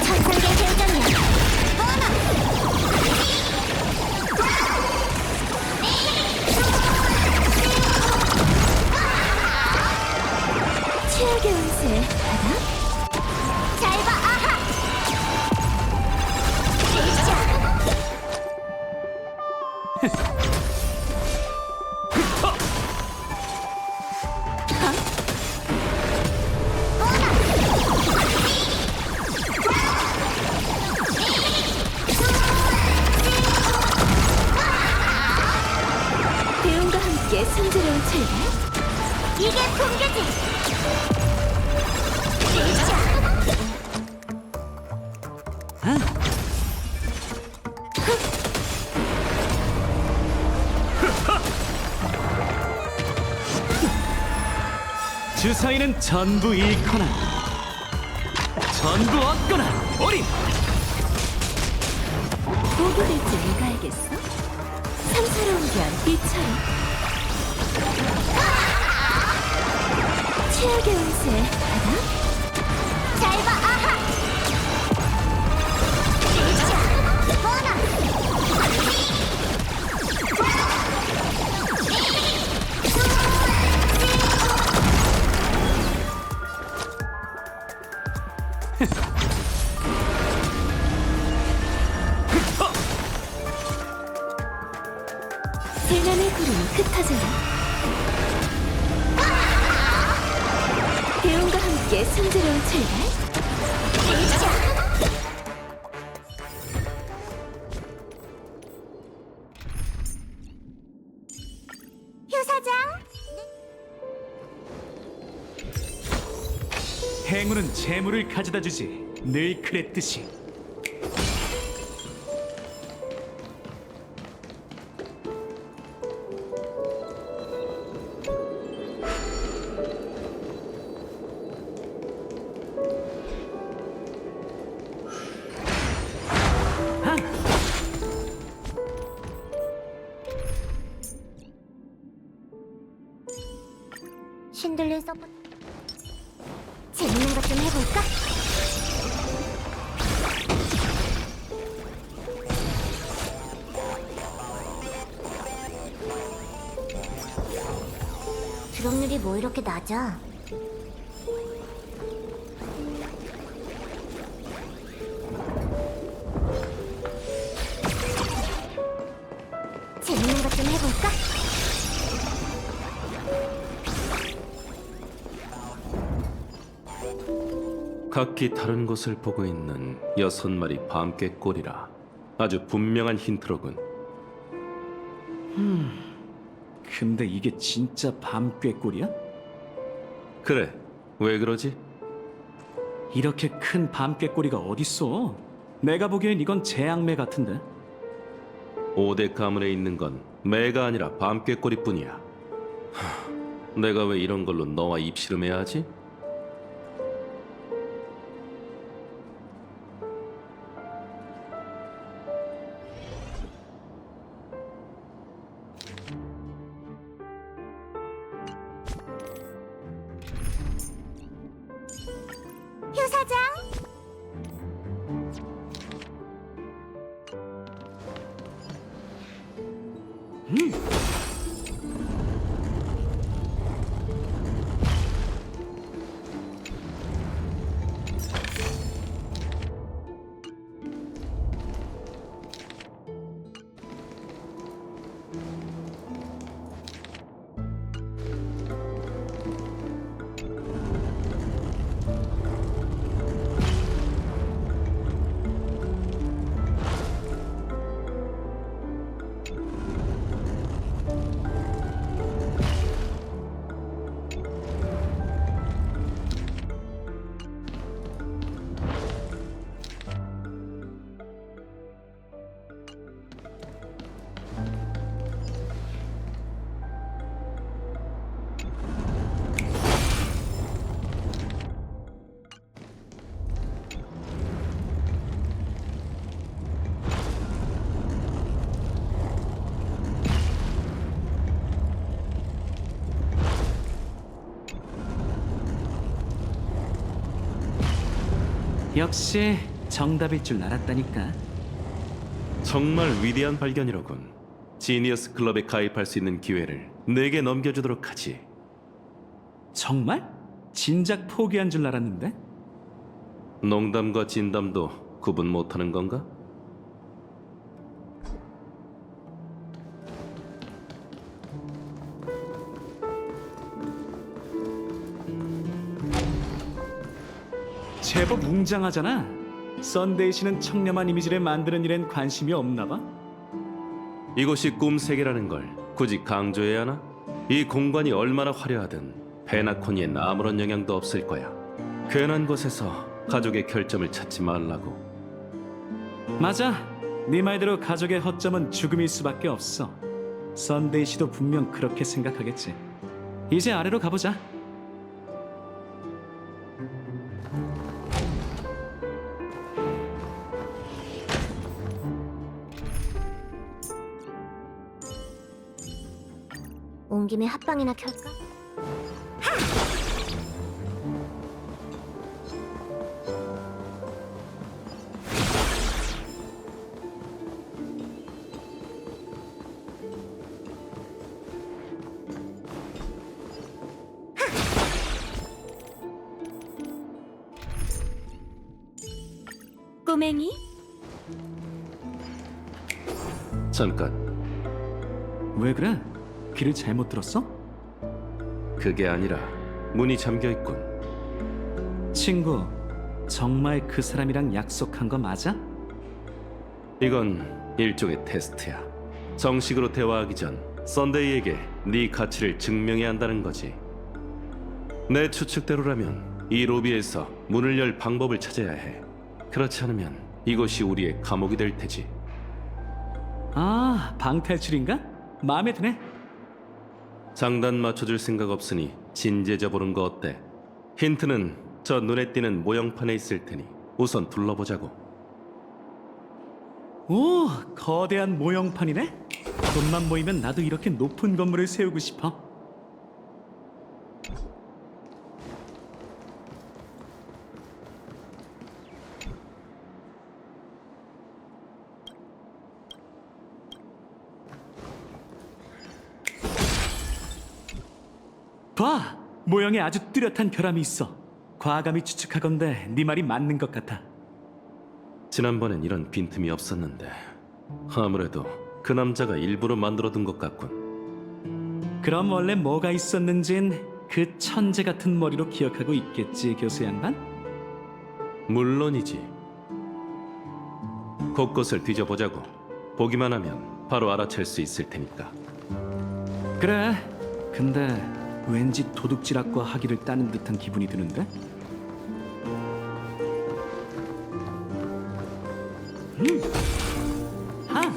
천상계 생존이야. 최악의 운세 알아? 잘 봐, 아하! 배움과 함께 순조로운 출발. 이게 붕괴지. 주사위는 전부 잃거나 전부 얻거나 어린. 보게 될지 내가 알겠어? 삼사로운 변 이처럼. 최악의 운세 받아? 잘 봐, 아하! 재난의 구름이 흩어져라. 배움과 함께 순조로운 출발. 휴사장, 행운은 재물을 가져다 주지. 늘 그랬듯이. 신들린 서포. 재밌는 것 좀 해볼까? 드롭률이 뭐 이렇게 낮아? 재밌는 것 좀 해볼까? 각기 다른 곳을 보고 있는 6마리 밤깨꼬리라. 아주 분명한 힌트로군. 근데 이게 진짜 밤꾀꼬리야? 그래, 왜 그러지? 이렇게 큰 밤꾀꼬리가 어딨어? 내가 보기엔 이건 재앙매 같은데. 5대 가문에 있는 건 매가 아니라 밤깨꼬리뿐이야. 내가 왜 이런 걸로 너와 입씨름해야 하지? 휴사장, 역시 정답일 줄 알았다니까. 정말 위대한 발견이로군. 지니어스 클럽에 가입할 수 있는 기회를 내게 넘겨주도록 하지. 정말? 진작 포기한 줄 알았는데? 농담과 진담도 구분 못하는 건가? 제법 웅장하잖아. 썬데이 씨는 청렴한 이미지를 만드는 일엔 관심이 없나 봐. 이곳이 꿈 세계라는 걸 굳이 강조해야 하나? 이 공간이 얼마나 화려하든 페나코니엔 아무런 영향도 없을 거야. 괜한 곳에서 가족의 결점을 찾지 말라고. 맞아. 네 말대로 가족의 허점은 죽음일 수밖에 없어. 썬데이 씨도 분명 그렇게 생각하겠지. 이제 아래로 가보자. 온 김에 합방이나 켤까? 꼬맹이? 잠깐, 왜 그래? 길을 잘못 들었어? 그게 아니라 문이 잠겨 있군. 친구, 정말 그 사람이랑 약속한 거 맞아? 이건 일종의 테스트야. 정식으로 대화하기 전 썬데이에게 네 가치를 증명해야 한다는 거지. 내 추측대로라면 이 로비에서 문을 열 방법을 찾아야 해. 그렇지 않으면 이곳이 우리의 감옥이 될 테지. 아, 방탈출인가? 마음에 드네. 장단 맞춰줄 생각 없으니 진지해져 보는 거 어때? 힌트는 저 눈에 띄는 모형판에 있을 테니 우선 둘러보자고. 오, 거대한 모형판이네. 돈만 모이면 나도 이렇게 높은 건물을 세우고 싶어. 봐! 모형에 아주 뚜렷한 결함이 있어. 과감히 추측하건대 네 말이 맞는 것 같아. 지난번엔 이런 빈틈이 없었는데 아무래도 그 남자가 일부러 만들어둔 것 같군. 그럼 원래 뭐가 있었는진 그 천재 같은 머리로 기억하고 있겠지, 교수 양반? 물론이지. 곳곳을 뒤져보자고. 보기만 하면 바로 알아챌 수 있을 테니까. 그래. 근데 왠지 도둑질학과 학위를 따는 듯한 기분이 드는데? 하!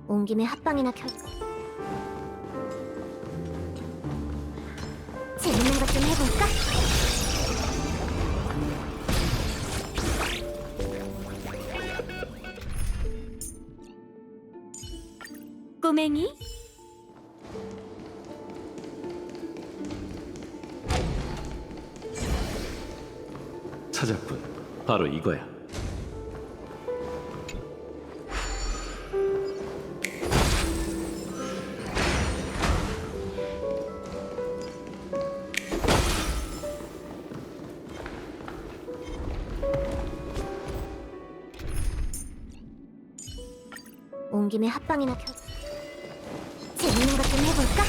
온 김에 합방이나 켤까? 재밌는 것 좀 해볼까? 꼬맹이? 찾았군. 바로 이거야. 온 김에 합방이나 켤까? 재밌는 것 좀 해볼까?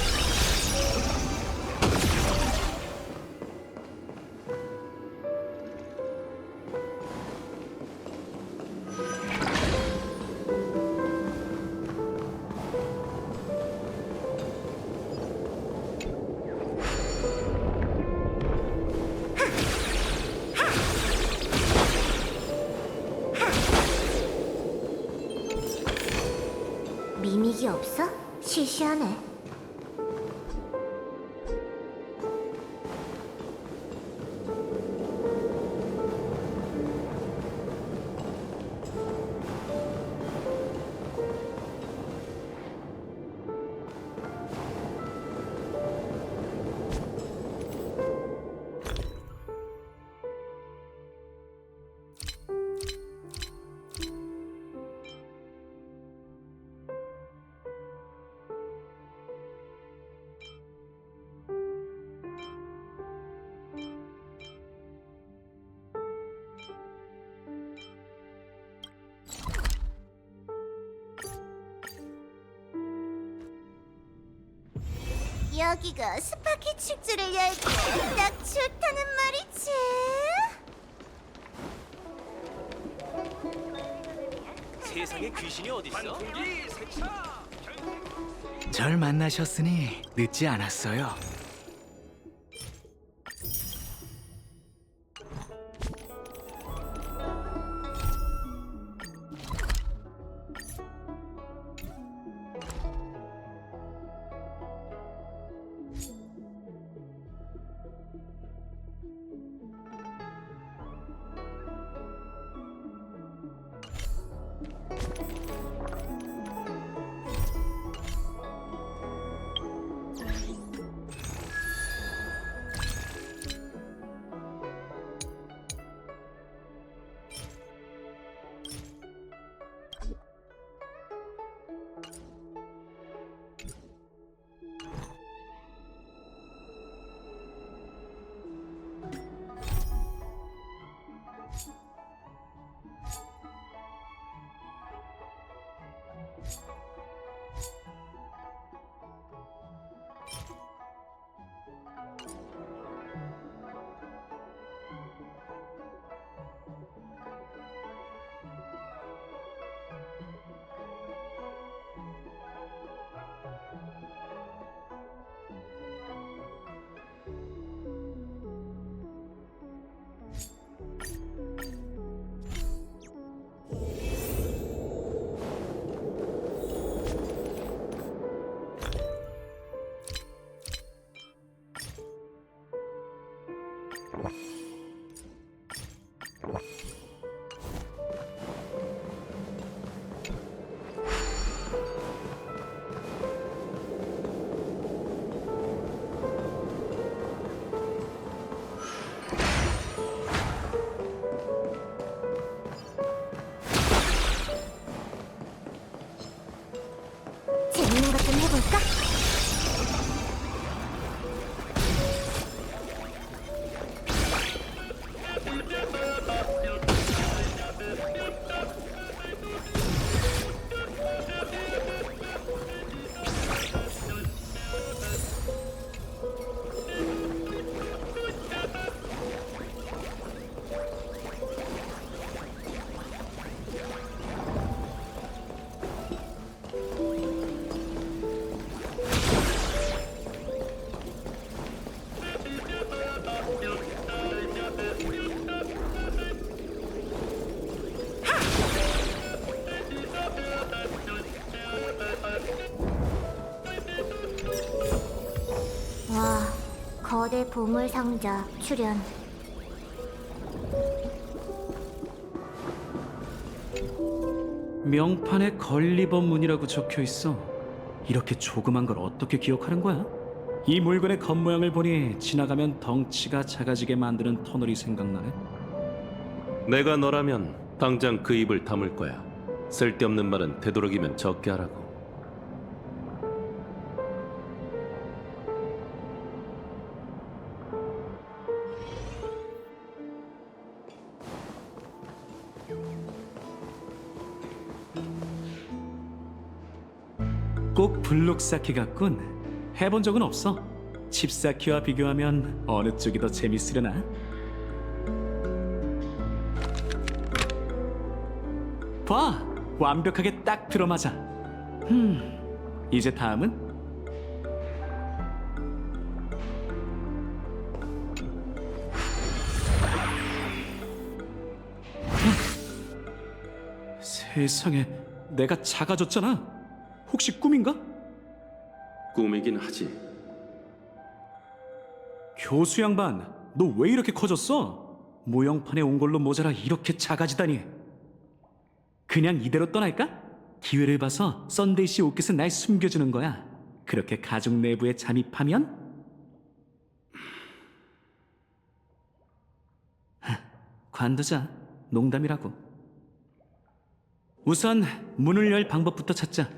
미믹이 없어? 시시하네. 여기가 스파키 축제를 열기 딱 좋다는 말이지. 세상에 귀신이 어딨어? 절 만나셨으니 늦지 않았어요. 재밌는 것 좀 해볼까? 와, 거대 보물 상자 출연. 명판에 걸리번 문이라고 적혀 있어. 이렇게 조그만 걸 어떻게 기억하는 거야? 이 물건의 겉모양을 보니 지나가면 덩치가 작아지게 만드는 터널이 생각나네. 내가 너라면 당장 그 입을 다물 거야. 쓸데없는 말은 되도록이면 적게 하라고. 꼭 블록 쌓기 같군. 해본 적은 없어. 칩 쌓기와 비교하면 어느 쪽이 더 재밌으려나? 봐! 완벽하게 딱 들어맞아. 이제 다음은? 세상에, 내가 작아졌잖아. 혹시 꿈인가? 꿈이긴 하지. 교수 양반, 너 왜 이렇게 커졌어? 모형판에 온 걸로 모자라 이렇게 작아지다니. 그냥 이대로 떠날까? 기회를 봐서 썬데이 씨 옷깃은 날 숨겨주는 거야. 그렇게 가족 내부에 잠입하면? 관두자. 농담이라고. 우선 문을 열 방법부터 찾자.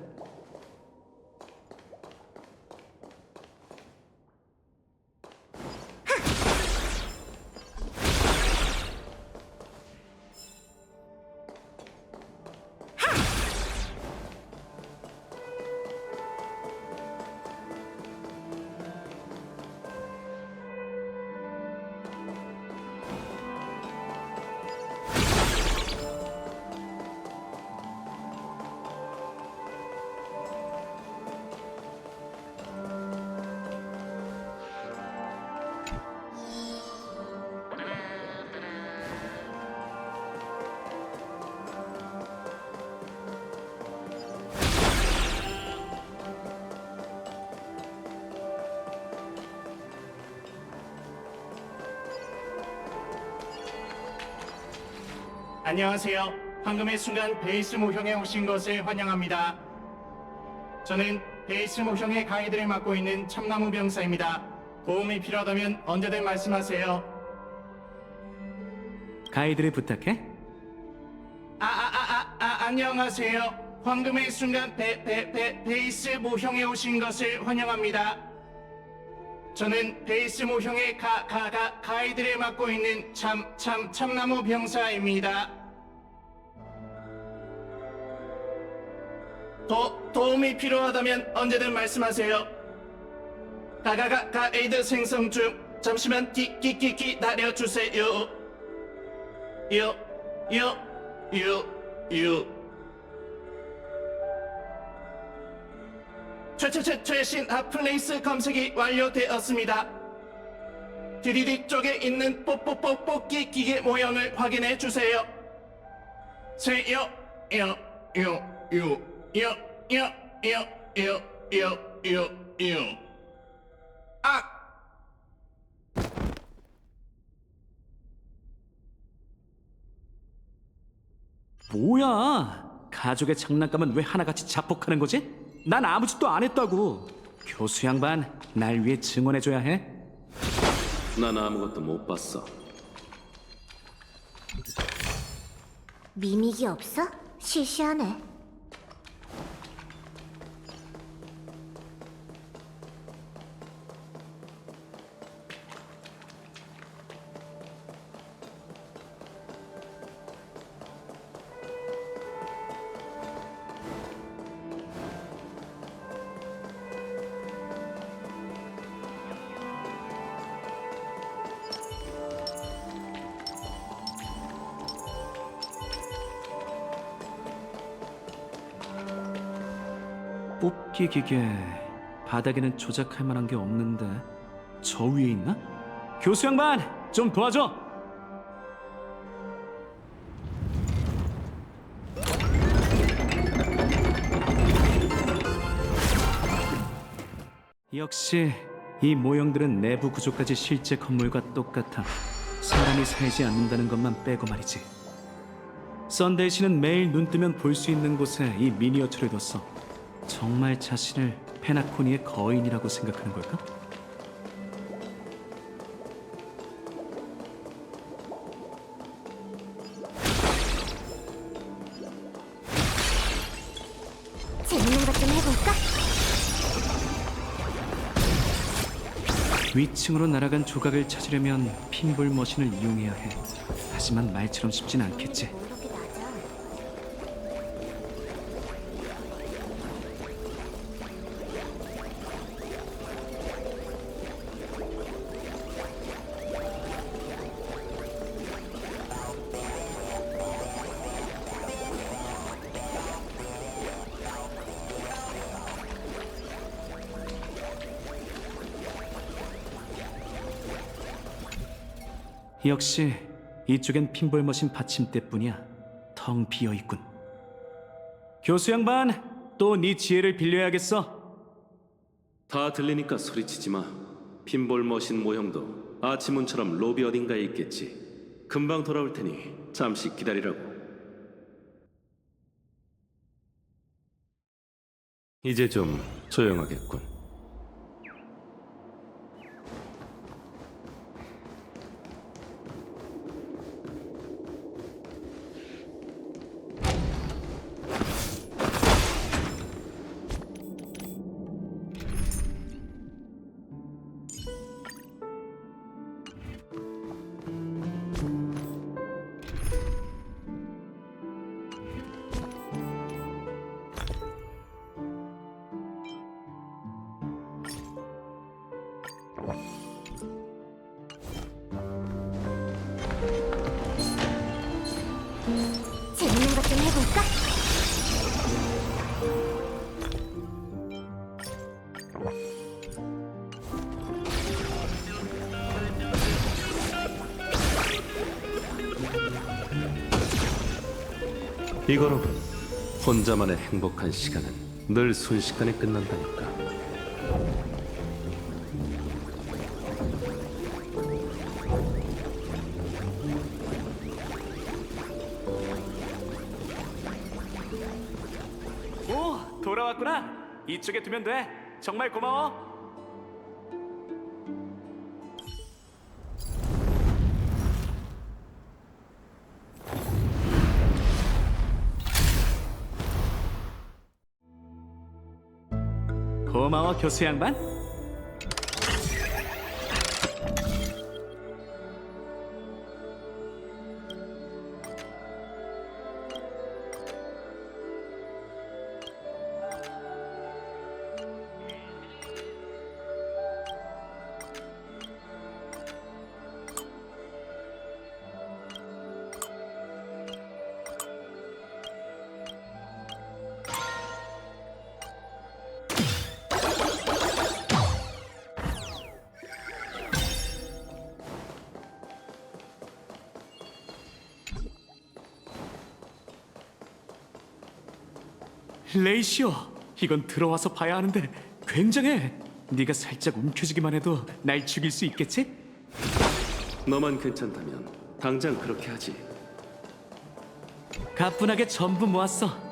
안녕하세요. 황금의 순간 베이스 모형에 오신 것을 환영합니다. 저는 베이스 모형의 가이드를 맡고 있는 참나무 병사입니다. 도움이 필요하다면 언제든 말씀하세요. 가이드를 부탁해. 안녕하세요. 황금의 순간 베이스 모형에 오신 것을 환영합니다. 저는 베이스 모형의 가이드를 맡고 있는 참나무 병사입니다. 도움이 필요하다면 언제든 말씀하세요. 가이드 생성 중. 잠시만 기다려주세요. 최신 핫플레이스 검색이 완료되었습니다. DDD 쪽에 있는 뽑기 기계 모형을 확인해 주세요. 뭐야? 가족의 장난감은 왜 하나같이 자폭하는 거지? 난 아무 짓도 안 했다고. 교수 양반, 날 위해 증언해줘야 해? 난 아무것도 못 봤어. 미믹이 없어? 시시하네. 뽑기 기계 바닥에는 조작할 만한 게 없는데 저 위에 있나? 교수 양반 좀 도와줘. 역시 이 모형들은 내부 구조까지 실제 건물과 똑같아. 사람이 살지 않는다는 것만 빼고 말이지. 썬데이 씨는 매일 눈 뜨면 볼 수 있는 곳에 이 미니어처를 뒀어. 정말 자신을 페나코니의 거인이라고 생각하는 걸까? 재밌는 것 좀 해볼까? 위층으로 날아간 조각을 찾으려면 핀볼 머신을 이용해야 해. 하지만 말처럼 쉽진 않겠지. 역시 이쪽엔 핀볼 머신 받침대뿐이야. 텅 비어있군. 교수 양반, 또 네 지혜를 빌려야겠어. 다 들리니까 소리치지 마. 핀볼 머신 모형도 아치문처럼 로비 어딘가에 있겠지. 금방 돌아올 테니 잠시 기다리라고. 이제 좀 조용하겠군. 재밌는 것 좀 해볼까? 이거로군. 혼자만의 행복한 시간은 늘 순식간에 끝난다니까. 가져왔구나. 이쪽에 두면 돼. 정말 고마워. 고마워, 교수 양반. 레이시오, 이건 들어와서 봐야 하는데 굉장해. 네가 살짝 움켜쥐기만 해도 날 죽일 수 있겠지? 너만 괜찮다면 당장 그렇게 하지. 가뿐하게 전부 모았어.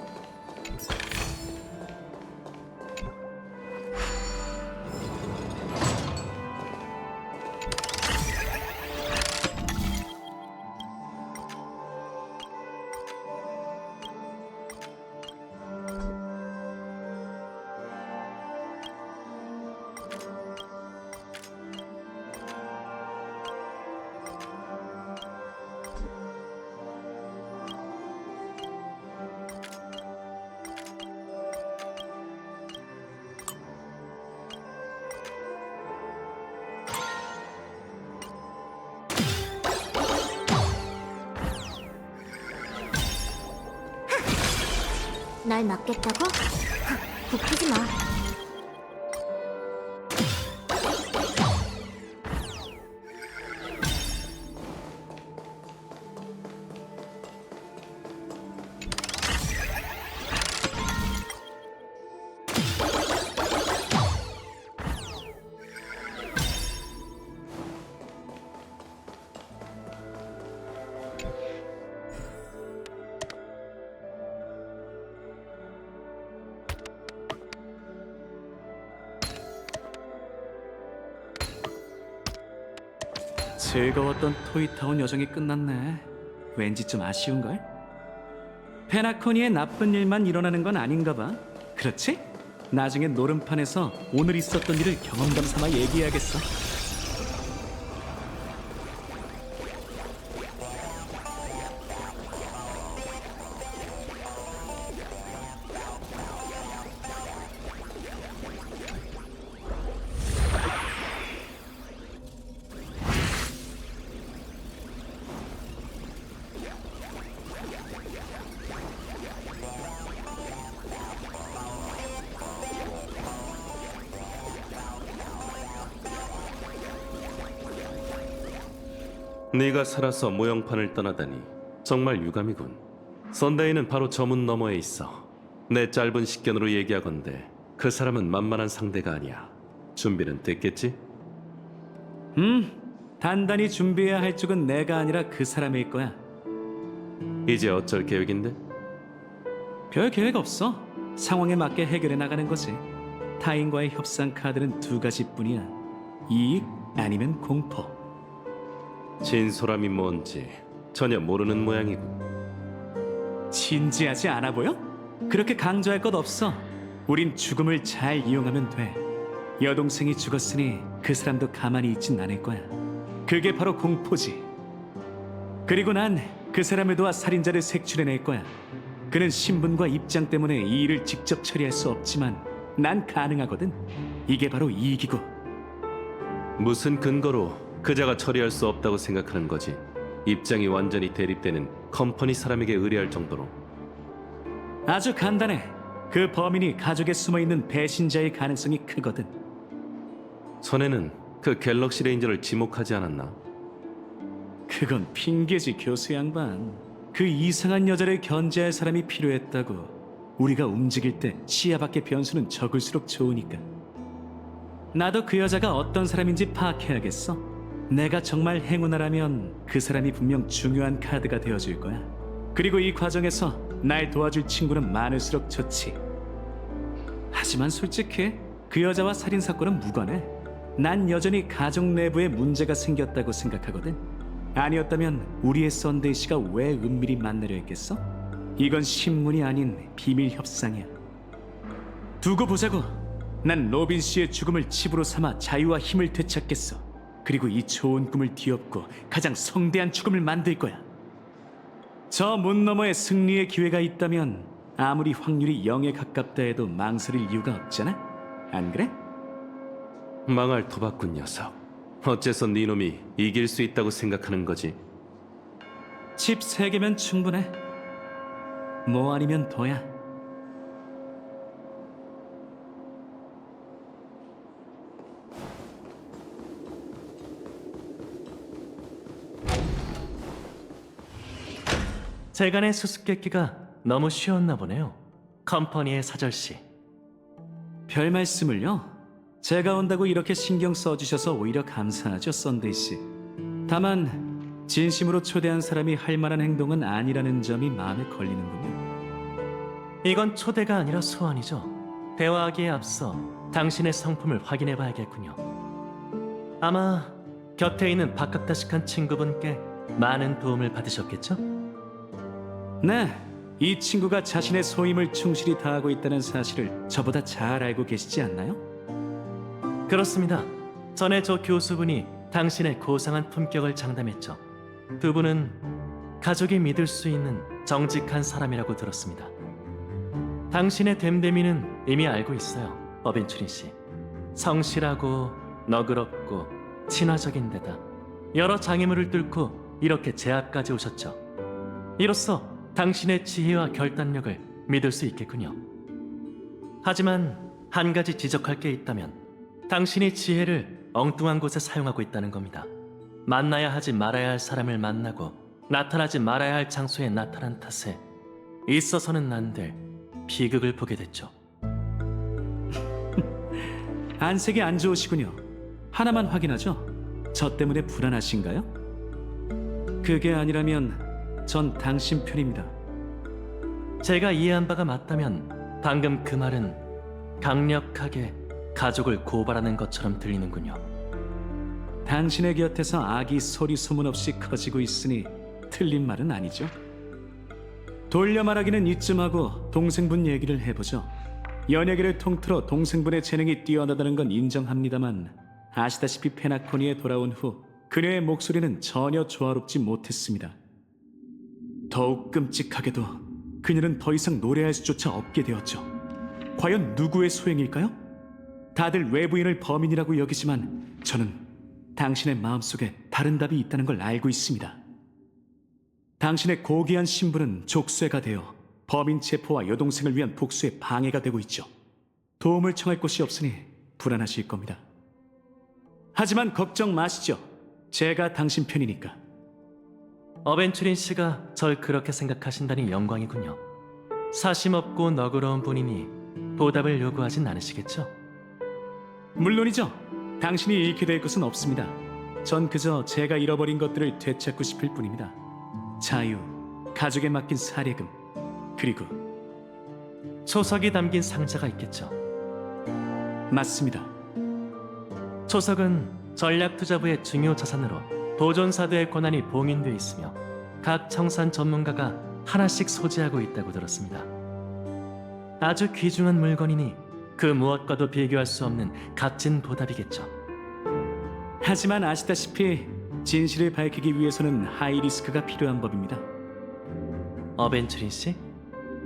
날 막겠다고? 굽히지 마. 즐거웠던 토이타운 여정이 끝났네. 왠지 좀 아쉬운걸? 페나코니의 나쁜 일만 일어나는 건 아닌가 봐. 그렇지? 나중에 노름판에서 오늘 있었던 일을 경험담 삼아 얘기해야겠어. 네가 살아서 모형판을 떠나다니 정말 유감이군. 선데이는 바로 저 문 너머에 있어. 내 짧은 식견으로 얘기하건대 그 사람은 만만한 상대가 아니야. 준비는 됐겠지? 단단히 준비해야 할 쪽은 내가 아니라 그 사람일 거야. 이제 어쩔 계획인데? 별 계획 없어. 상황에 맞게 해결해 나가는 거지. 타인과의 협상 카드는 두 가지뿐이야. 이익 아니면 공포. 진솔함이 뭔지 전혀 모르는 모양이군. 진지하지 않아 보여? 그렇게 강조할 것 없어. 우린 죽음을 잘 이용하면 돼. 여동생이 죽었으니 그 사람도 가만히 있진 않을 거야. 그게 바로 공포지. 그리고 난 그 사람을 도와 살인자를 색출해낼 거야. 그는 신분과 입장 때문에 이 일을 직접 처리할 수 없지만 난 가능하거든. 이게 바로 이익이고. 무슨 근거로 그자가 처리할 수 없다고 생각하는 거지? 입장이 완전히 대립되는 컴퍼니 사람에게 의뢰할 정도로. 아주 간단해. 그 범인이 가족에 숨어있는 배신자의 가능성이 크거든. 전에는 그 갤럭시 레인저를 지목하지 않았나? 그건 핑계지, 교수 양반. 그 이상한 여자를 견제할 사람이 필요했다고. 우리가 움직일 때 시야 밖의 변수는 적을수록 좋으니까. 나도 그 여자가 어떤 사람인지 파악해야겠어. 내가 정말 행운아라면 그 사람이 분명 중요한 카드가 되어줄 거야. 그리고 이 과정에서 날 도와줄 친구는 많을수록 좋지. 하지만 솔직히 그 여자와 살인 사건은 무관해. 난 여전히 가족 내부에 문제가 생겼다고 생각하거든. 아니었다면 우리의 썬데이 씨가 왜 은밀히 만나려 했겠어? 이건 신문이 아닌 비밀 협상이야. 두고 보자고. 난 로빈 씨의 죽음을 칩으로 삼아 자유와 힘을 되찾겠어. 그리고 이 좋은 꿈을 뒤엎고 가장 성대한 죽음을 만들 거야. 저 문 너머에 승리의 기회가 있다면 아무리 확률이 0에 가깝다 해도 망설일 이유가 없잖아? 안 그래? 망할 도박꾼 녀석. 어째서 네 놈이 이길 수 있다고 생각하는 거지? 칩 3개면 충분해. 뭐 아니면 더야. 재간의 수수께끼가 너무 쉬웠나 보네요. 컴퍼니의 사절씨. 별 말씀을요. 제가 온다고 이렇게 신경 써주셔서 오히려 감사하죠, 썬데이 씨. 다만 진심으로 초대한 사람이 할 만한 행동은 아니라는 점이 마음에 걸리는군요. 이건 초대가 아니라 소환이죠. 대화하기에 앞서 당신의 성품을 확인해 봐야겠군요. 아마 곁에 있는 박학다식한 친구분께 많은 도움을 받으셨겠죠? 네, 이 친구가 자신의 소임을 충실히 다하고 있다는 사실을 저보다 잘 알고 계시지 않나요? 그렇습니다. 전에 저 교수분이 당신의 고상한 품격을 장담했죠. 두 분은 가족이 믿을 수 있는 정직한 사람이라고 들었습니다. 당신의 됨됨이는 이미 알고 있어요, 어벤츄린 씨. 성실하고 너그럽고 친화적인 데다 여러 장애물을 뚫고 이렇게 제 앞까지 오셨죠. 이로써 당신의 지혜와 결단력을 믿을 수 있겠군요. 하지만 한 가지 지적할 게 있다면 당신이 지혜를 엉뚱한 곳에 사용하고 있다는 겁니다. 만나야 하지 말아야 할 사람을 만나고 나타나지 말아야 할 장소에 나타난 탓에 있어서는 안 될 비극을 보게 됐죠. 안색이 안 좋으시군요. 하나만 확인하죠. 저 때문에 불안하신가요? 그게 아니라면 전 당신 편입니다. 제가 이해한 바가 맞다면 방금 그 말은 강력하게 가족을 고발하는 것처럼 들리는군요. 당신의 곁에서 악이 소리 소문 없이 커지고 있으니 틀린 말은 아니죠. 돌려 말하기는 이쯤 하고 동생분 얘기를 해보죠. 연예계를 통틀어 동생분의 재능이 뛰어나다는 건 인정합니다만 아시다시피 페나코니에 돌아온 후 그녀의 목소리는 전혀 조화롭지 못했습니다. 더욱 끔찍하게도 그녀는 더 이상 노래할 수조차 없게 되었죠. 과연 누구의 소행일까요? 다들 외부인을 범인이라고 여기지만 저는 당신의 마음속에 다른 답이 있다는 걸 알고 있습니다. 당신의 고귀한 신분은 족쇄가 되어 범인 체포와 여동생을 위한 복수에 방해가 되고 있죠. 도움을 청할 곳이 없으니 불안하실 겁니다. 하지만 걱정 마시죠. 제가 당신 편이니까. 어벤츄린 씨가 절 그렇게 생각하신다니 영광이군요. 사심 없고 너그러운 분이니 보답을 요구하진 않으시겠죠? 물론이죠. 당신이 잃게 될 것은 없습니다. 전 그저 제가 잃어버린 것들을 되찾고 싶을 뿐입니다. 자유, 가족에 맡긴 사례금, 그리고 초석이 담긴 상자가 있겠죠. 맞습니다. 초석은 전략투자부의 중요 자산으로 보존사도의 권한이 봉인돼 있으며 각 청산 전문가가 하나씩 소지하고 있다고 들었습니다. 아주 귀중한 물건이니 그 무엇과도 비교할 수 없는 값진 보답이겠죠. 하지만 아시다시피 진실을 밝히기 위해서는 하이리스크가 필요한 법입니다. 어벤츄린 씨,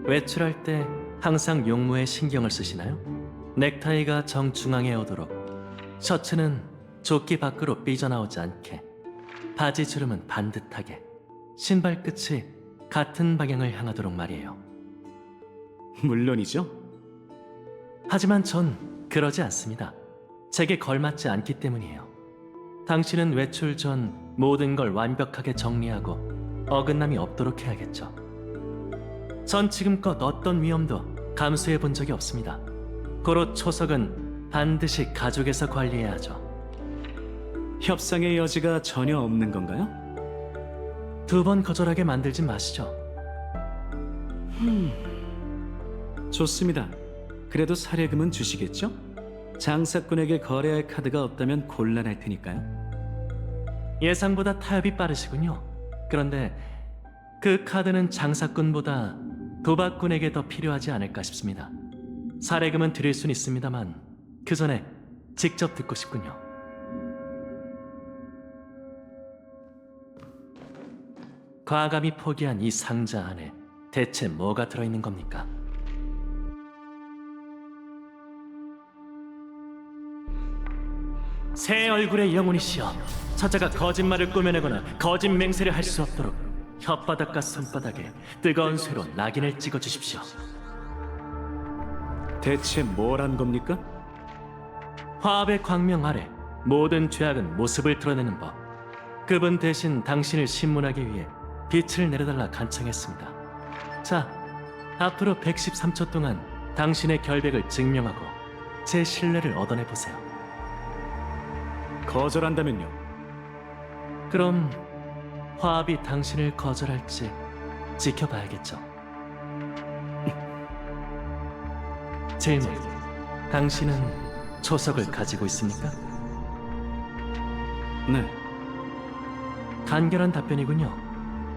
외출할 때 항상 용모에 신경을 쓰시나요? 넥타이가 정중앙에 오도록, 셔츠는 조끼 밖으로 삐져나오지 않게, 바지 주름은 반듯하게, 신발 끝이 같은 방향을 향하도록 말이에요. 물론이죠. 하지만 전 그러지 않습니다. 제게 걸맞지 않기 때문이에요. 당신은 외출 전 모든 걸 완벽하게 정리하고 어긋남이 없도록 해야겠죠. 전 지금껏 어떤 위험도 감수해 본 적이 없습니다. 고로 초석은 반드시 가족에서 관리해야 하죠. 협상의 여지가 전혀 없는 건가요? 2번 거절하게 만들지 마시죠. 좋습니다. 그래도 사례금은 주시겠죠? 장사꾼에게 거래할 카드가 없다면 곤란할 테니까요. 예상보다 타협이 빠르시군요. 그런데 그 카드는 장사꾼보다 도박꾼에게 더 필요하지 않을까 싶습니다. 사례금은 드릴 순 있습니다만 그 전에 직접 듣고 싶군요. 과감히 포기한 이 상자 안에 대체 뭐가 들어있는 겁니까? 새 얼굴의 영혼이시여, 저자가 거짓말을 꾸며내거나 거짓 맹세를 할 수 없도록 혓바닥과 손바닥에 뜨거운 쇠로 낙인을 찍어주십시오. 대체 뭘 한 겁니까? 화합의 광명 아래 모든 죄악은 모습을 드러내는 법. 그분 대신 당신을 신문하기 위해 빛을 내려달라 간청했습니다. 자, 앞으로 113초 동안 당신의 결백을 증명하고 제 신뢰를 얻어내보세요. 거절한다면요? 그럼 화합이 당신을 거절할지 지켜봐야겠죠. 질문, 당신은 초석을 가지고 있습니까? 네. 간결한 답변이군요.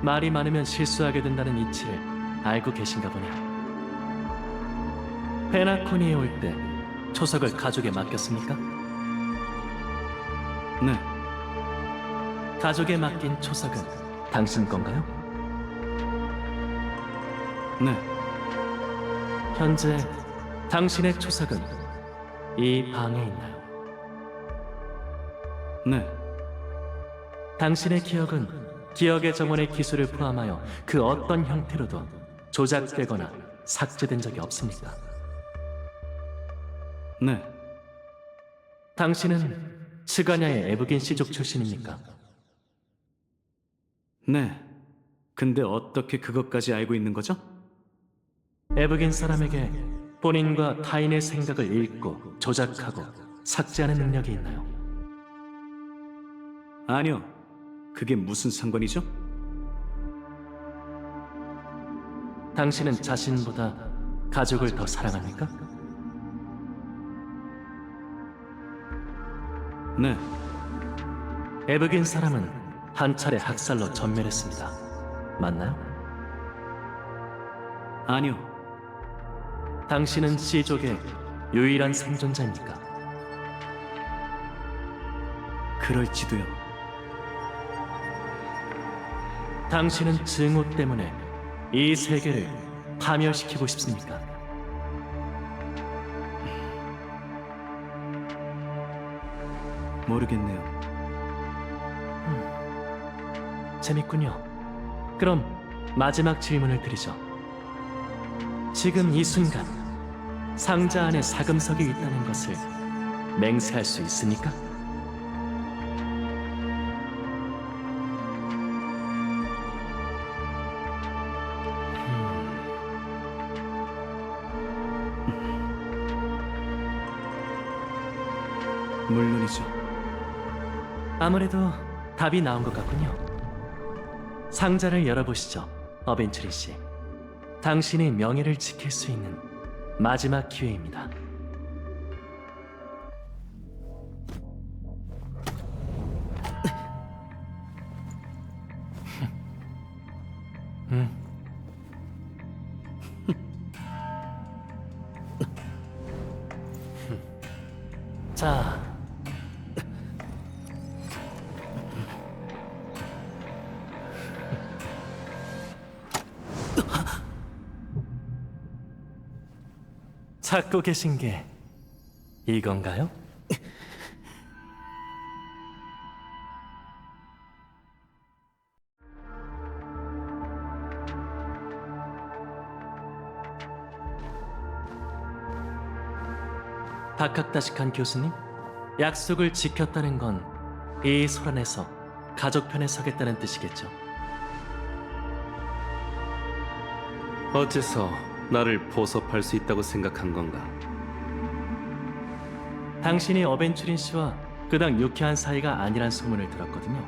말이 많으면 실수하게 된다는 이치를 알고 계신가 보네요. 페나코니에 올 때 초석을 가족에 맡겼습니까? 네. 가족에 맡긴 초석은 당신 건가요? 네. 현재 당신의 초석은 이 방에 있나요? 네. 당신의 기억은 기억의 정원의 기술을 포함하여 그 어떤 형태로도 조작되거나 삭제된 적이 없습니까? 네. 당신은 스가냐의 에브긴 씨족 출신입니까? 네. 근데 어떻게 그것까지 알고 있는 거죠? 에브긴 사람에게 본인과 타인의 생각을 읽고 조작하고 삭제하는 능력이 있나요? 아니요. 그게 무슨 상관이죠? 당신은 자신보다 가족을 더 사랑합니까? 네. 에브긴 사람은 한 차례 학살로 전멸했습니다. 맞나요? 아니요. 당신은 C족의 유일한 생존자입니까? 그럴지도요. 당신은 증오 때문에 이 세계를 파멸시키고 싶습니까? 모르겠네요. 재밌군요. 그럼 마지막 질문을 드리죠. 지금 이 순간 상자 안에 사금석이 있다는 것을 맹세할 수 있습니까? 물론이죠. 아무래도 답이 나온 것 같군요. 상자를 열어보시죠, 어벤츄리 씨. 당신의 명예를 지킬 수 있는 마지막 기회입니다. 자, 찾고 계신 게 이건가요? 박학다식한 교수님, 약속을 지켰다는 건 이 소란에서 가족 편에 서겠다는 뜻이겠죠. 어째서 나를 포섭할 수 있다고 생각한 건가? 당신이 어벤츄린 씨와 그닥 유쾌한 사이가 아니란 소문을 들었거든요.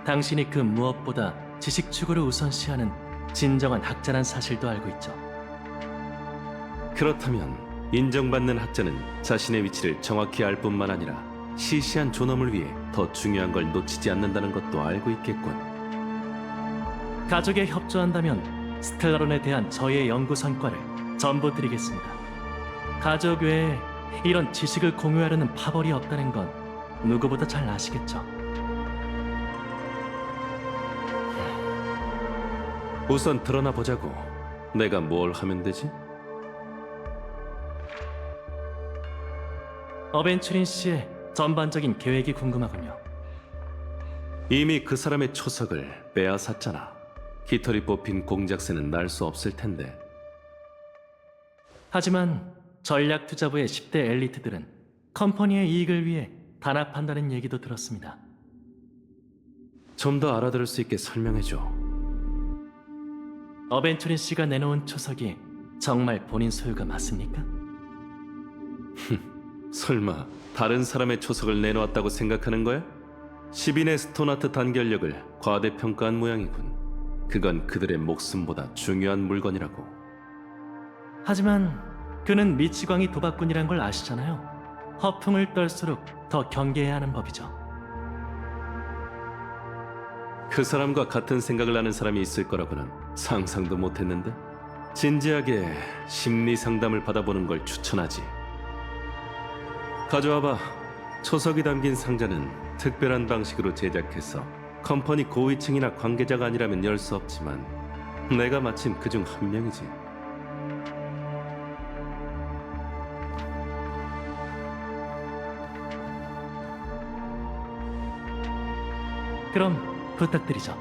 당신이 그 무엇보다 지식 추구를 우선시하는 진정한 학자란 사실도 알고 있죠. 그렇다면 인정받는 학자는 자신의 위치를 정확히 알 뿐만 아니라 시시한 존엄을 위해 더 중요한 걸 놓치지 않는다는 것도 알고 있겠군. 가족에 협조한다면 스텔라론에 대한 저의 연구 성과를 전부 드리겠습니다. 가족 외에 이런 지식을 공유하려는 파벌이 없다는 건 누구보다 잘 아시겠죠. 우선 드러나 보자고. 내가 뭘 하면 되지? 어벤츄린 씨의 전반적인 계획이 궁금하군요. 이미 그 사람의 초석을 빼앗았잖아. 깃털이 뽑힌 공작새는 날 수 없을 텐데. 하지만 전략투자부의 10대 엘리트들은 컴퍼니의 이익을 위해 단합한다는 얘기도 들었습니다. 좀 더 알아들을 수 있게 설명해줘. 어벤츄린 씨가 내놓은 초석이 정말 본인 소유가 맞습니까? 설마 다른 사람의 초석을 내놓았다고 생각하는 거야? 10인의 스토나트 단결력을 과대평가한 모양이군. 그건 그들의 목숨보다 중요한 물건이라고. 하지만 그는 미치광이 도박꾼이란 걸 아시잖아요. 허풍을 떨수록 더 경계해야 하는 법이죠. 그 사람과 같은 생각을 하는 사람이 있을 거라고는 상상도 못했는데. 진지하게 심리 상담을 받아보는 걸 추천하지. 가져와봐. 초석이 담긴 상자는 특별한 방식으로 제작해서 컴퍼니 고위층이나 관계자가 아니라면 열 수 없지만 내가 마침 그중 한 명이지. 그럼 부탁드리죠.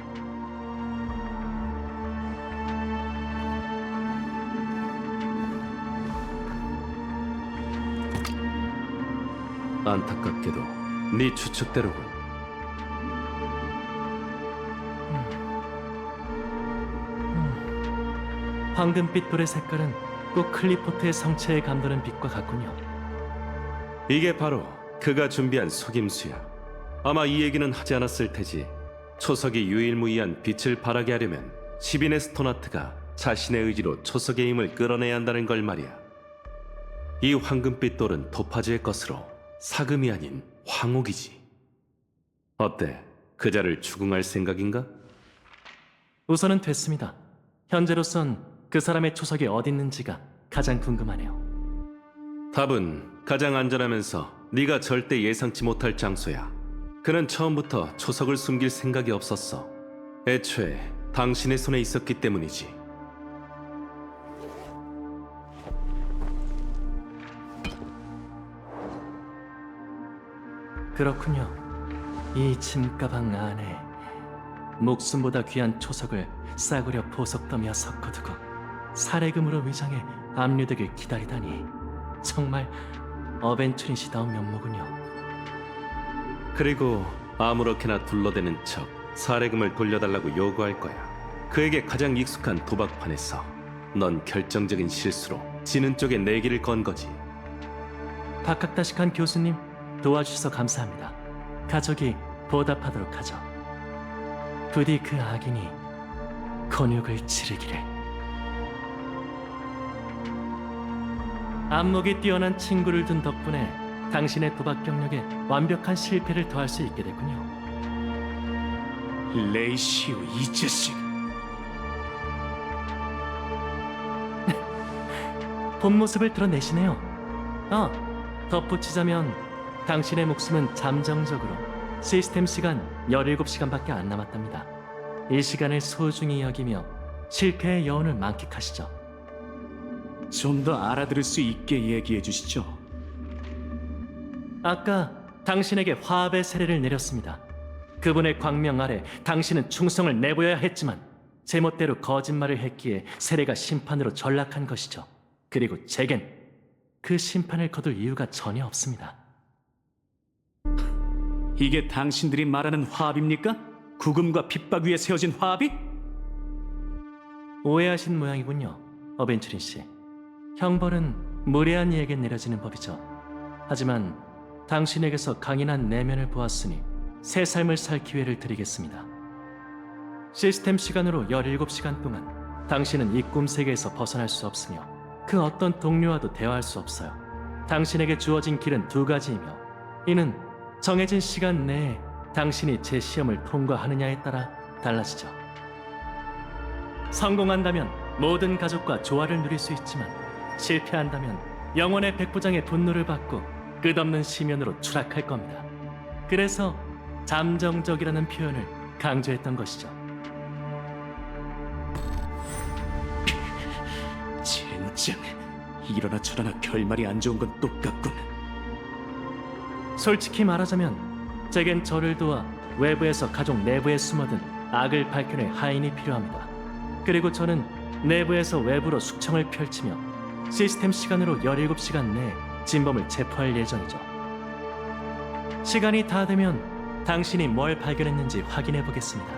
안타깝게도 네 추측대로군. 황금빛 돌의 색깔은 꼭 클리포트의 성체에 감도는 빛과 같군요. 이게 바로 그가 준비한 속임수야. 아마 이 얘기는 하지 않았을 테지. 초석이 유일무이한 빛을 발하게 하려면 10인의 스토나트가 자신의 의지로 초석의 힘을 끌어내야 한다는 걸 말이야. 이 황금빛 돌은 토파즈의 것으로 사금이 아닌 황옥이지. 어때? 그자를 추궁할 생각인가? 우선은 됐습니다. 현재로선 그 사람의 초석이 어디 있는지가 가장 궁금하네요. 답은 가장 안전하면서 네가 절대 예상치 못할 장소야. 그는 처음부터 초석을 숨길 생각이 없었어. 애초에 당신의 손에 있었기 때문이지. 그렇군요. 이 짐가방 안에 목숨보다 귀한 초석을 싸구려 보석더미와 섞어두고 사례금으로 위장해 압류되길 기다리다니 정말 어벤츄린시다운 면모군요. 그리고 아무렇게나 둘러대는 척 사례금을 돌려달라고 요구할 거야. 그에게 가장 익숙한 도박판에서 넌 결정적인 실수로 지는 쪽에 내기를 건 거지. 박학다식한 교수님, 도와주셔서 감사합니다. 가족이 보답하도록 하죠. 부디 그 악인이 곤욕을 치르기를. 안목이 뛰어난 친구를 둔 덕분에 당신의 도박 경력에 완벽한 실패를 더할 수 있게 됐군요. 레이시오 이 자식. 본 모습을 드러내시네요. 덧붙이자면 당신의 목숨은 잠정적으로 시스템 시간 17시간밖에 안 남았답니다. 이 시간을 소중히 여기며 실패의 여운을 만끽하시죠. 좀 더 알아들을 수 있게 얘기해 주시죠. 아까 당신에게 화합의 세례를 내렸습니다. 그분의 광명 아래 당신은 충성을 내보여야 했지만 제멋대로 거짓말을 했기에 세례가 심판으로 전락한 것이죠. 그리고 제겐 그 심판을 거둘 이유가 전혀 없습니다. 이게 당신들이 말하는 화합입니까? 구금과 핍박 위에 세워진 화합이? 오해하신 모양이군요, 어벤츄린 씨. 형벌은 무례한 이에게 내려지는 법이죠. 하지만 당신에게서 강인한 내면을 보았으니 새 삶을 살 기회를 드리겠습니다. 시스템 시간으로 17시간 동안 당신은 이 꿈 세계에서 벗어날 수 없으며 그 어떤 동료와도 대화할 수 없어요. 당신에게 주어진 길은 두 가지이며 이는 정해진 시간 내에 당신이 제 시험을 통과하느냐에 따라 달라지죠. 성공한다면 모든 가족과 조화를 누릴 수 있지만 실패한다면 영원의 백부장의 분노를 받고 끝없는 시면으로 추락할 겁니다. 그래서 잠정적이라는 표현을 강조했던 것이죠. 젠장, 이러나 저러나 결말이 안 좋은 건 똑같군. 솔직히 말하자면 제겐 저를 도와 외부에서 가족 내부에 숨어든 악을 밝혀낼 하인이 필요합니다. 그리고 저는 내부에서 외부로 숙청을 펼치며 시스템 시간으로 17시간 내에 진범을 체포할 예정이죠. 시간이 다 되면 당신이 뭘 발견했는지 확인해 보겠습니다.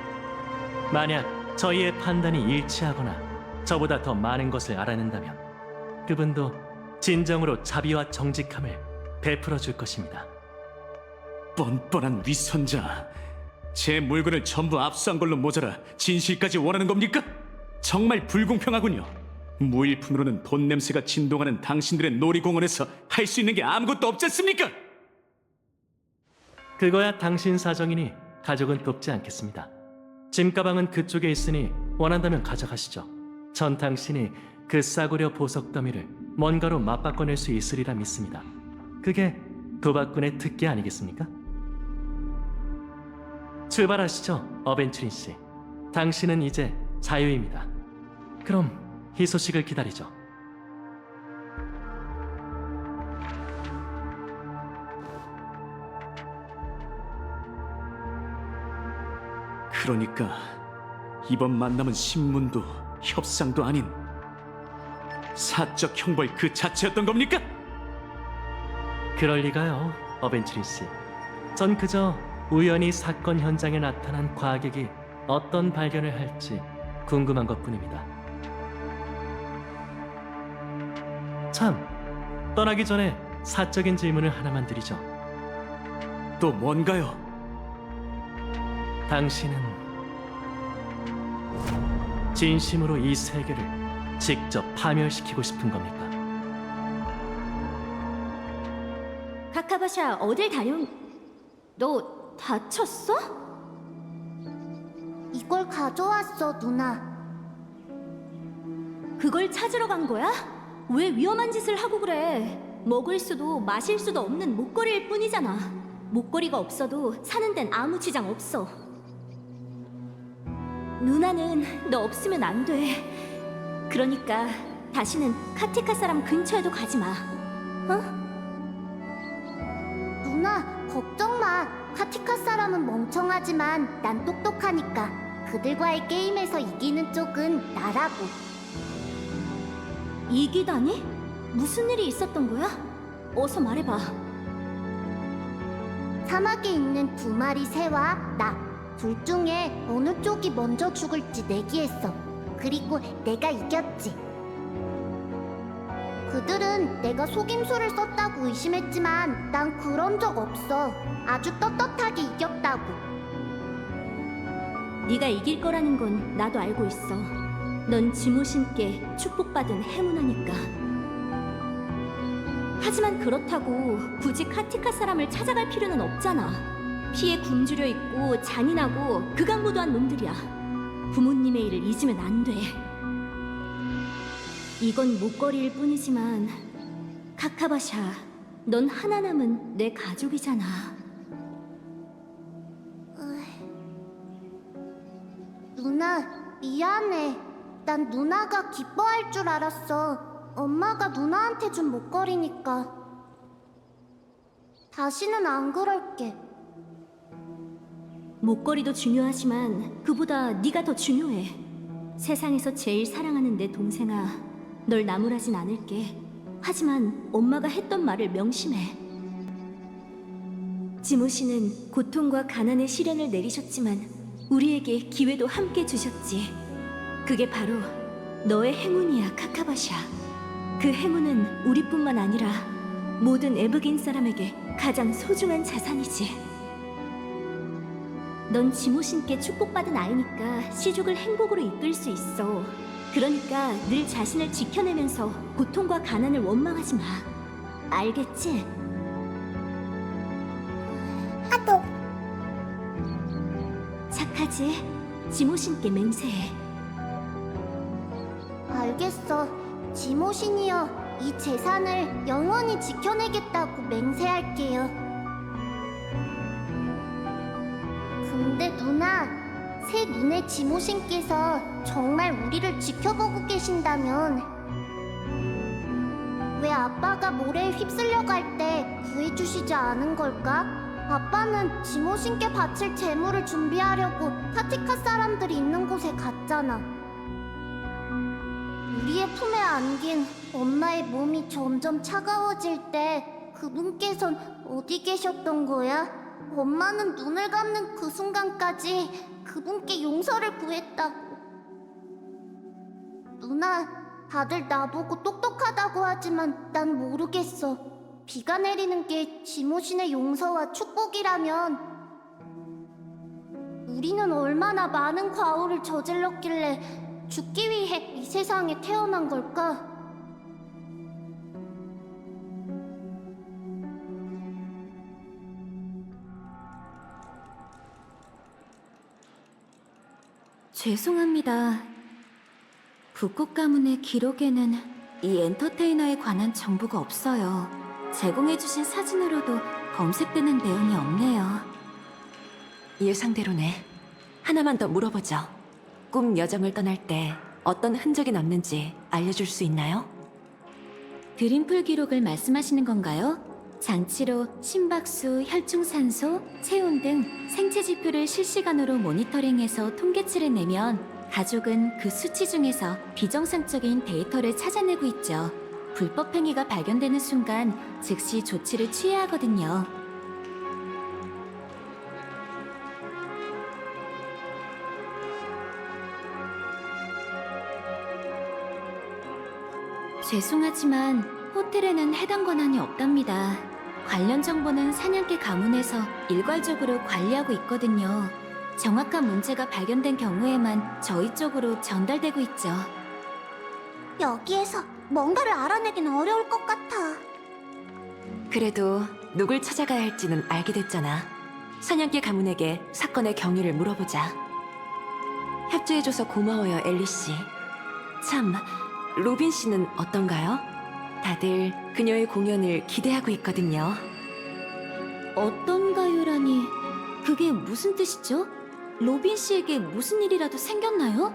만약 저희의 판단이 일치하거나 저보다 더 많은 것을 알아낸다면 그분도 진정으로 자비와 정직함을 베풀어 줄 것입니다. 뻔뻔한 위선자. 제 물건을 전부 압수한 걸로 모자라 진실까지 원하는 겁니까? 정말 불공평하군요. 무일푼으로는 돈 냄새가 진동하는 당신들의 놀이공원에서 할 수 있는 게 아무것도 없지 않습니까? 그거야 당신 사정이니 가족은 돕지 않겠습니다. 짐가방은 그쪽에 있으니 원한다면 가져가시죠. 전 당신이 그 싸구려 보석 더미를 뭔가로 맞바꿔낼 수 있으리라 믿습니다. 그게 도박꾼의 특기 아니겠습니까? 출발하시죠, 어벤츄린 씨. 당신은 이제 자유입니다. 그럼 이 소식을 기다리죠. 그러니까 이번 만남은 신문도 협상도 아닌 사적 형벌 그 자체였던 겁니까? 그럴 리가요, 어벤츄린 씨. 전 그저 우연히 사건 현장에 나타난 과객이 어떤 발견을 할지 궁금한 것뿐입니다. 참, 떠나기 전에 사적인 질문을 하나만 드리죠. 또 뭔가요? 당신은 진심으로 이 세계를 직접 파멸시키고 싶은 겁니까? 카카바샤 어딜 다녀온... 너 다쳤어? 이걸 가져왔어, 누나. 그걸 찾으러 간 거야? 왜 위험한 짓을 하고 그래? 먹을 수도 마실 수도 없는 목걸이일 뿐이잖아. 목걸이가 없어도 사는 데는 아무 지장 없어. 누나는 너 없으면 안 돼. 그러니까 다시는 카티카 사람 근처에도 가지 마. 어? 누나, 걱정 마. 카티카 사람은 멍청하지만 난 똑똑하니까 그들과의 게임에서 이기는 쪽은 나라고. 이기다니? 무슨 일이 있었던 거야? 어서 말해봐. 사막에 있는 2마리 새와 나 둘 중에 어느 쪽이 먼저 죽을지 내기했어. 그리고 내가 이겼지. 그들은 내가 속임수를 썼다고 의심했지만 난 그런 적 없어. 아주 떳떳하게 이겼다고. 네가 이길 거라는 건 나도 알고 있어. 넌 지모신께 축복받은 해문하니까. 하지만 그렇다고 굳이 카티카 사람을 찾아갈 필요는 없잖아. 피에 굶주려 있고 잔인하고 극악무도한 놈들이야. 부모님의 일을 잊으면 안 돼. 이건 목걸이일 뿐이지만 카카바샤, 넌 하나 남은 내 가족이잖아. 누나, 미안해. 난 누나가 기뻐할 줄 알았어. 엄마가 누나한테 준 목걸이니까. 다시는 안 그럴게. 목걸이도 중요하지만 그보다 네가 더 중요해. 세상에서 제일 사랑하는 내 동생아, 널 나무라진 않을게. 하지만 엄마가 했던 말을 명심해. 지모 씨는 고통과 가난의 시련을 내리셨지만 우리에게 기회도 함께 주셨지. 그게 바로 너의 행운이야, 카카바샤. 그 행운은 우리뿐만 아니라 모든 에브긴 사람에게 가장 소중한 자산이지. 넌 지모신께 축복받은 아이니까 시족을 행복으로 이끌 수 있어. 그러니까 늘 자신을 지켜내면서 고통과 가난을 원망하지 마. 알겠지? 하도 착하지? 지모신께 맹세해. 알겠어. 지모신이여, 이 재산을 영원히 지켜내겠다고 맹세할게요. 근데 누나, 새 눈의 지모신께서 정말 우리를 지켜보고 계신다면 왜 아빠가 모래에 휩쓸려 갈 때 구해주시지 않은 걸까? 아빠는 지모신께 바칠 재물을 준비하려고 카티카 사람들이 있는 곳에 갔잖아. 우리의 품에 안긴 엄마의 몸이 점점 차가워질 때 그분께선 어디 계셨던 거야? 엄마는 눈을 감는 그 순간까지 그분께 용서를 구했다고. 누나, 다들 나보고 똑똑하다고 하지만 난 모르겠어. 비가 내리는 게 지모신의 용서와 축복이라면 우리는 얼마나 많은 과오를 저질렀길래 죽기 위해 이 세상에 태어난 걸까? 죄송합니다. 북극 가문의 기록에는 이 엔터테이너에 관한 정보가 없어요. 제공해주신 사진으로도 검색되는 내용이 없네요. 예상대로네. 하나만 더 물어보죠. 꿈 여정을 떠날 때 어떤 흔적이 남는지 알려줄 수 있나요? 드림풀 기록을 말씀하시는 건가요? 장치로 심박수, 혈중산소, 체온 등 생체 지표를 실시간으로 모니터링해서 통계치를 내면 가족은 그 수치 중에서 비정상적인 데이터를 찾아내고 있죠. 불법 행위가 발견되는 순간 즉시 조치를 취해야 하거든요. 죄송하지만 호텔에는 해당 권한이 없답니다. 관련 정보는 사냥개 가문에서 일괄적으로 관리하고 있거든요. 정확한 문제가 발견된 경우에만 저희 쪽으로 전달되고 있죠. 여기에서 뭔가를 알아내긴 어려울 것 같아. 그래도 누굴 찾아가야 할지는 알게 됐잖아. 사냥개 가문에게 사건의 경위를 물어보자. 협조해줘서 고마워요, 엘리 씨. 참, 로빈 씨는 어떤가요? 다들 그녀의 공연을 기대하고 있거든요. 어떤가요라니, 그게 무슨 뜻이죠? 로빈 씨에게 무슨 일이라도 생겼나요?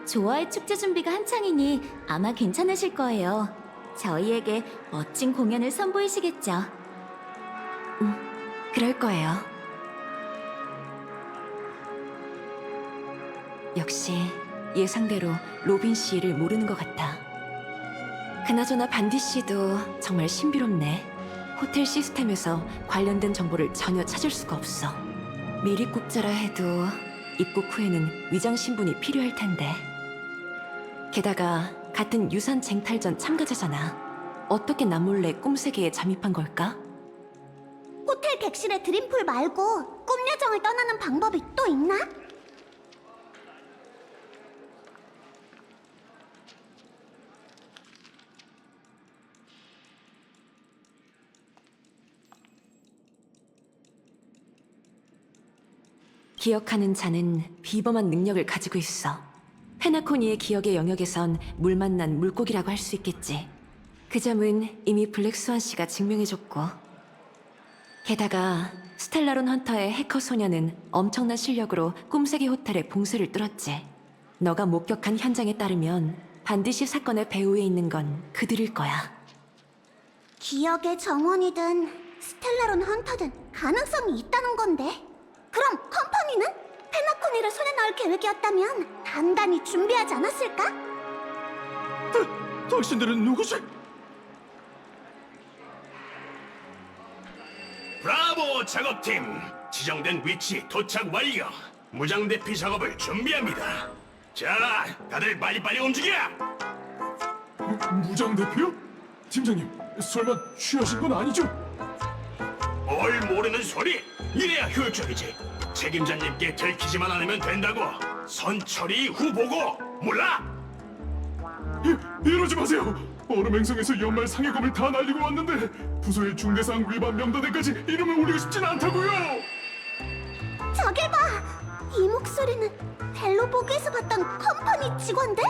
좋아의 축제 준비가 한창이니 아마 괜찮으실 거예요. 저희에게 멋진 공연을 선보이시겠죠. 그럴 거예요. 역시 예상대로 로빈 씨 일을 모르는 것 같아. 그나저나 반디 씨도 정말 신비롭네. 호텔 시스템에서 관련된 정보를 전혀 찾을 수가 없어. 미리국자라 해도 입국 후에는 위장 신분이 필요할 텐데. 게다가 같은 유산 쟁탈전 참가자잖아. 어떻게 남몰래 꿈세계에 잠입한 걸까? 호텔 객실의 드림풀 말고 꿈 여정을 떠나는 방법이 또 있나? 기억하는 자는 비범한 능력을 가지고 있어. 페나코니의 기억의 영역에선 물 만난 물고기라고 할 수 있겠지. 그 점은 이미 블랙스완 씨가 증명해줬고, 게다가 스텔라론 헌터의 해커 소녀는 엄청난 실력으로 꿈세계 호텔의 봉쇄를 뚫었지. 너가 목격한 현장에 따르면 반드시 사건의 배후에 있는 건 그들일 거야. 기억의 정원이든 스텔라론 헌터든 가능성이 있다는 건데. 그럼 컴퍼니는? 페나코니를 손에 넣을 계획이었다면 단단히 준비하지 않았을까? 당신들은 누구지? 브라보 작업팀! 지정된 위치 도착 완료! 무장 대피 작업을 준비합니다. 자, 다들 빨리빨리 움직여! 무장 대피요? 팀장님, 설마 취하신 건 아니죠? 뭘 모르는 소리! 이래야 효율적이지. 책임자님께 들키지만 않으면 된다고. 선처리 후 보고 몰라? 이러지 마세요. 얼음 행성에서 연말 상해금을 다 날리고 왔는데 부서의 중대사항 위반 명단에까지 이름을 올리고 싶진 않다고요. 저길 봐! 이 목소리는 벨로보그에서 봤던 컴퍼니 직원들?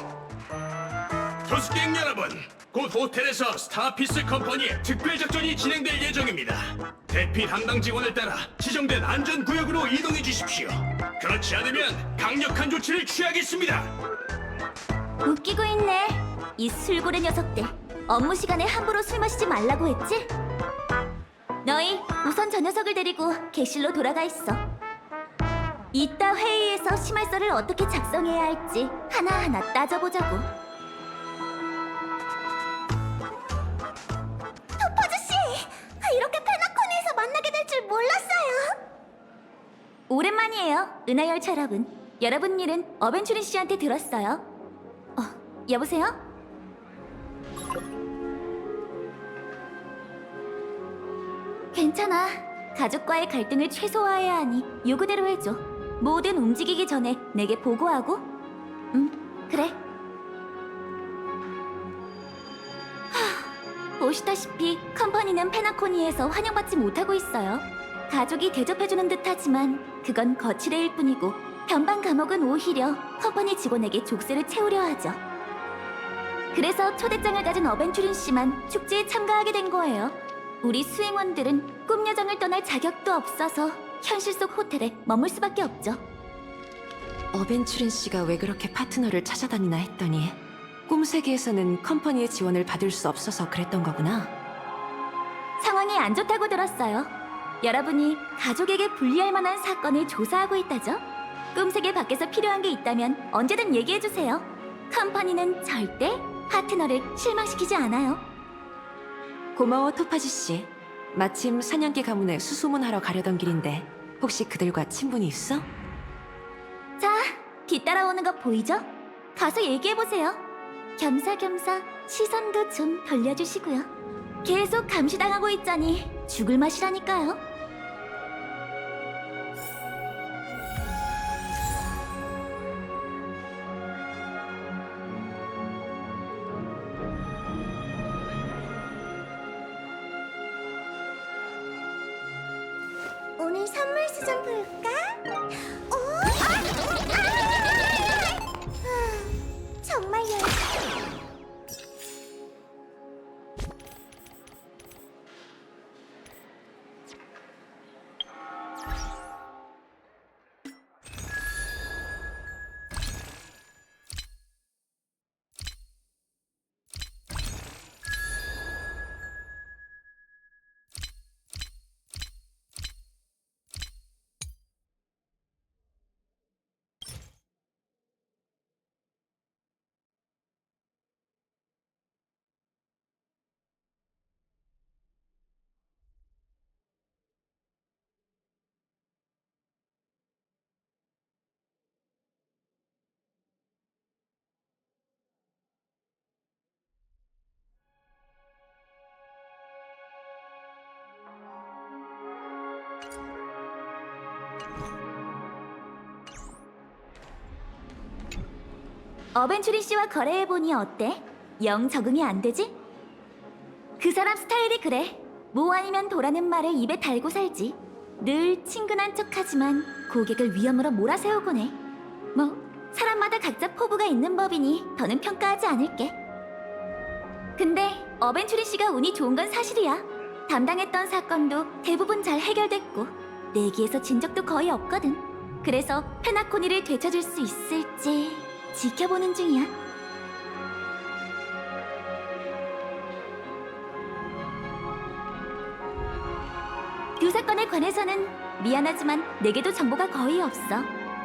교수객 여러분, 곧 호텔에서 스타피스 컴퍼니의 특별작전이 진행될 예정입니다. 대피 담당 직원을 따라 지정된 안전구역으로 이동해 주십시오. 그렇지 않으면 강력한 조치를 취하겠습니다. 웃기고 있네. 이 술고래 녀석들. 업무 시간에 함부로 술 마시지 말라고 했지? 너희 우선 저 녀석을 데리고 객실로 돌아가 있어. 이따 회의에서 심할서를 어떻게 작성해야 할지 하나하나 따져보자고. 토퍼즈씨! 이렇게 페나코니에서 만나게 될 줄 몰랐어요! 오랜만이에요, 은하열차 여러분. 여러분 일은 어벤츄린 씨한테 들었어요. 여보세요? 괜찮아. 가족과의 갈등을 최소화해야 하니 요구대로 해줘. 뭐든 움직이기 전에 내게 보고하고. 그래. 보시다시피 컴퍼니는 페나코니에서 환영받지 못하고 있어요. 가족이 대접해주는 듯하지만 그건 거칠애일 뿐이고 변방 감옥은 오히려 컴퍼니 직원에게 족쇄를 채우려 하죠. 그래서 초대장을 가진 어벤츄린 씨만 축제에 참가하게 된 거예요. 우리 수행원들은 꿈여정을 떠날 자격도 없어서 현실 속 호텔에 머물 수밖에 없죠. 어벤츄린 씨가 왜 그렇게 파트너를 찾아다니나 했더니 꿈세계에서는 컴퍼니의 지원을 받을 수 없어서 그랬던 거구나. 상황이 안 좋다고 들었어요. 여러분이 가족에게 불리할 만한 사건을 조사하고 있다죠? 꿈세계 밖에서 필요한 게 있다면 언제든 얘기해주세요. 컴퍼니는 절대 파트너를 실망시키지 않아요. 고마워 토파지 씨. 마침 사냥개 가문에 수소문하러 가려던 길인데 혹시 그들과 친분이 있어? 자, 뒤따라오는 거 보이죠? 가서 얘기해보세요. 겸사겸사 시선도 좀 돌려주시고요. 계속 감시당하고 있자니 죽을 맛이라니까요. 오늘 선물 수좀 볼까? 정말 어벤츄린 씨와 거래해보니 어때? 영 적응이 안 되지? 그 사람 스타일이 그래. 뭐 아니면 도라는 말을 입에 달고 살지. 늘 친근한 척하지만 고객을 위험으로 몰아세우곤 해. 뭐 사람마다 각자 포부가 있는 법이니 더는 평가하지 않을게. 근데 어벤츄린 씨가 운이 좋은 건 사실이야. 담당했던 사건도 대부분 잘 해결됐고 내기에서 진 적도 거의 없거든. 그래서 페나코니를 되찾을 수 있을지 지켜보는 중이야. 두 사건에 관해서는 미안하지만 내게도 정보가 거의 없어.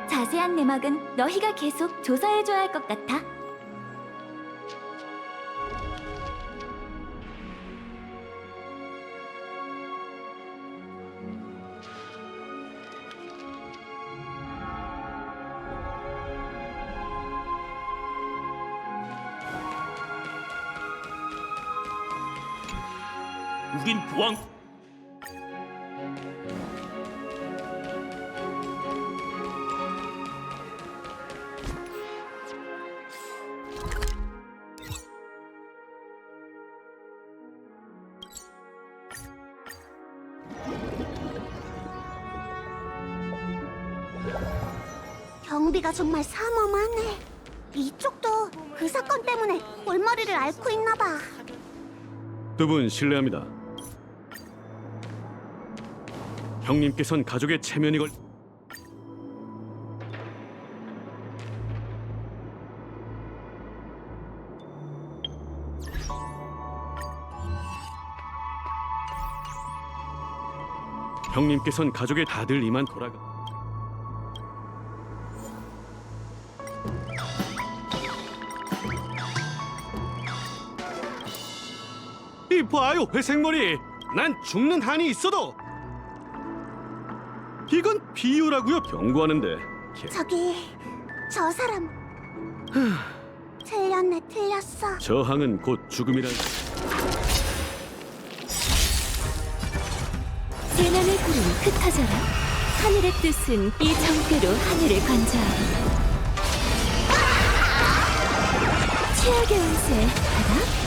자세한 내막은 너희가 계속 조사해줘야 할 것 같아. 우린 부왕 낭비가 정말 삼엄하네. 이쪽도 그 사건 때문에 골머리를 앓고 있나 봐. 두 분 실례합니다. 형님께선 가족의 체면이 걸... 형님께선 가족의 다들 이만 돌아가... 이 봐요, 회색머리! 난 죽는 한이 있어도 이건 비유라고요. 경고하는데 저기 저 사람 틀렸네 틀렸어. 저항은 곧 죽음이란... 재난을 부르니 흩어져라. 하늘의 뜻은 이 정대로 하늘을 관자하리. 최악의 운세 알아?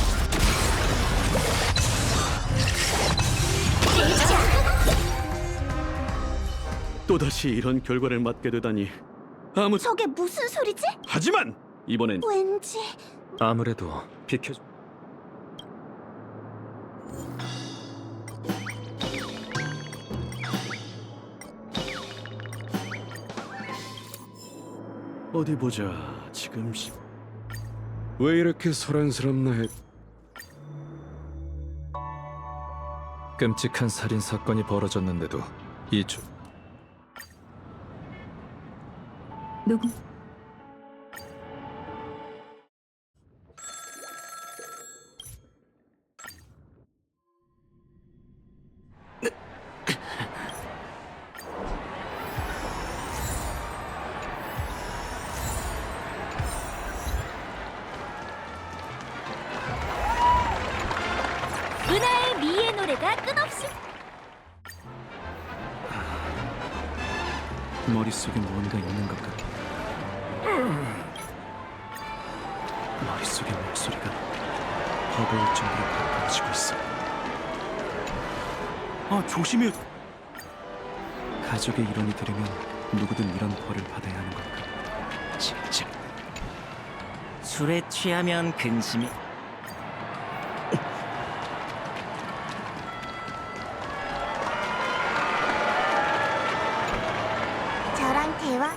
또다시 이런 결과를 맞게 되다니 저게 무슨 소리지? 하지만 이번엔 왠지 아무래도 비켜. 어디 보자. 지금 왜 이렇게 소란스럽나 했... 끔찍한 살인 사건이 벌어졌는데도 이 누구? 은하의 미의 노래가 끝없이 머릿속에 뭔가 있는 것 같아. 머릿속의 목소리가 버거울 정도로 가까워지고 있어. 아, 조심해! 가족의 이론이 들으면 누구든 이런 벌을 받아야 하는 걸까? 진짜. 술에 취하면 근심이... 저랑 대화.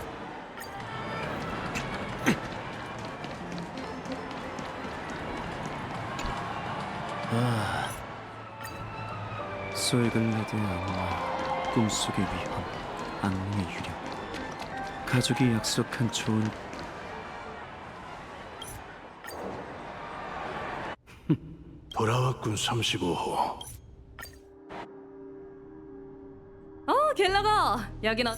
소에글레드의 악마, 꿈속의 위험, 악몽의 유령. 가족이 약속한 좋은... 돌아왔군 35호. 갤러거 여긴 어...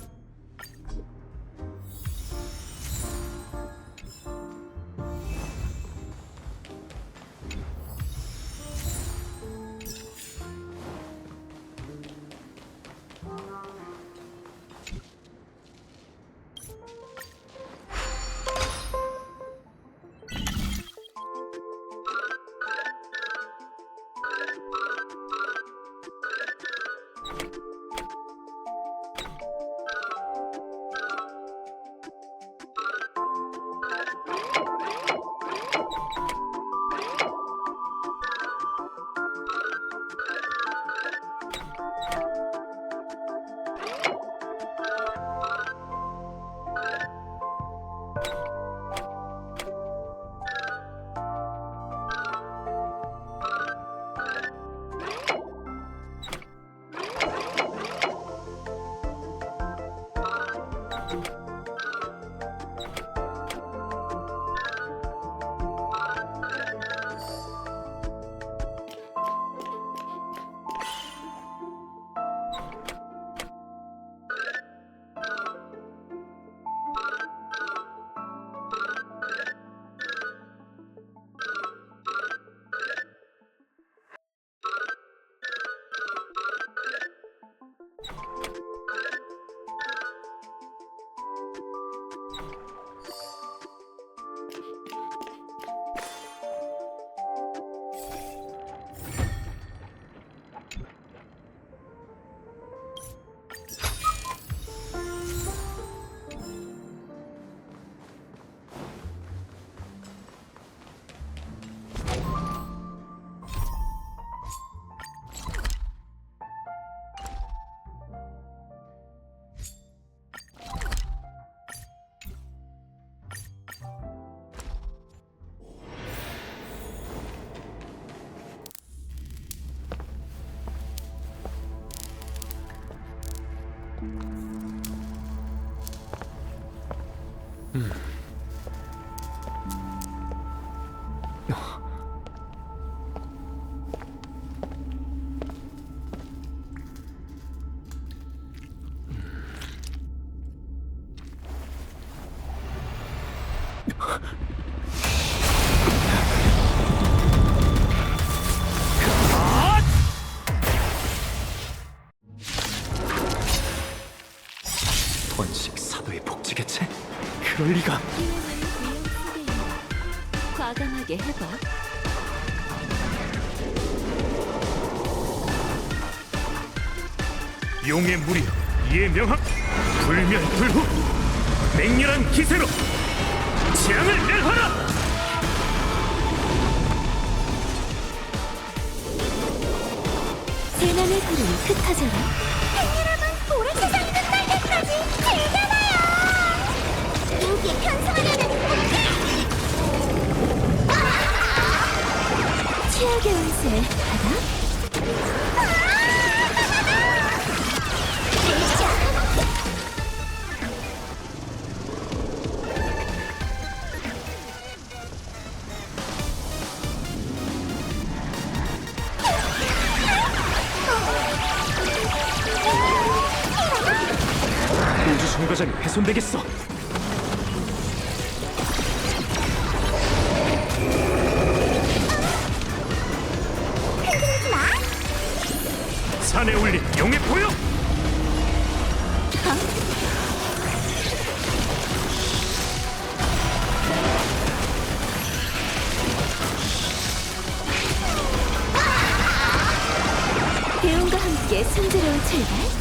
번식 사도의 복지개체? 그럴 리가. 과감하게 해봐. 용의 무리, 이의 명함, 불면불후, 맹렬한 기세로 재앙을 멸하라! 세난의 구름이 흩어져라. 여러분, 올해 세상이 끝날 때까지 즐겨봐요. 인기에 편승하려는 최악의 운세 받아. 우주 정거장이 훼손되겠어. 흔들리지 마. 산에 올린 용의 보여! 대운과 함께 순조로운 출발.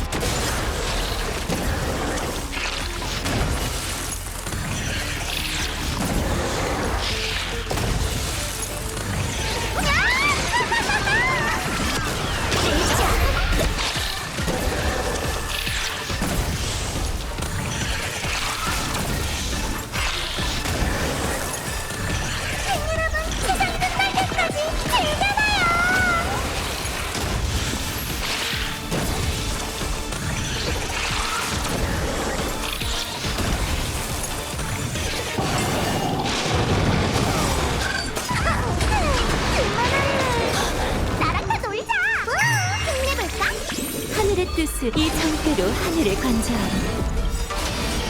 하늘의 뜻을 이 정태로 하늘을 건져라.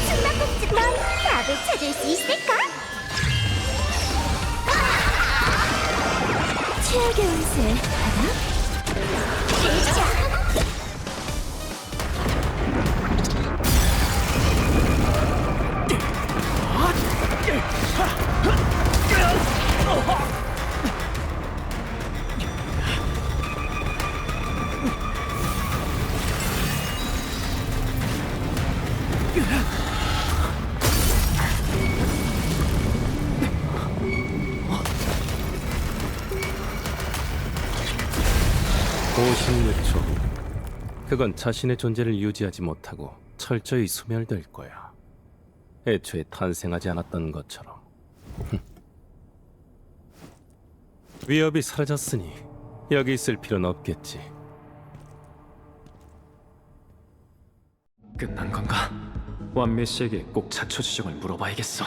숨바꼭질, 넌 답을 찾을 수 있을까? 최악의 운세 받아. 그건 자신의 존재를 유지하지 못하고 철저히 소멸될 거야. 애초에 탄생하지 않았던 것처럼. 위협이 사라졌으니 여기 있을 필요는 없겠지. 끝난 건가? 완미 씨에게 꼭 자초 지정을 물어봐야겠어.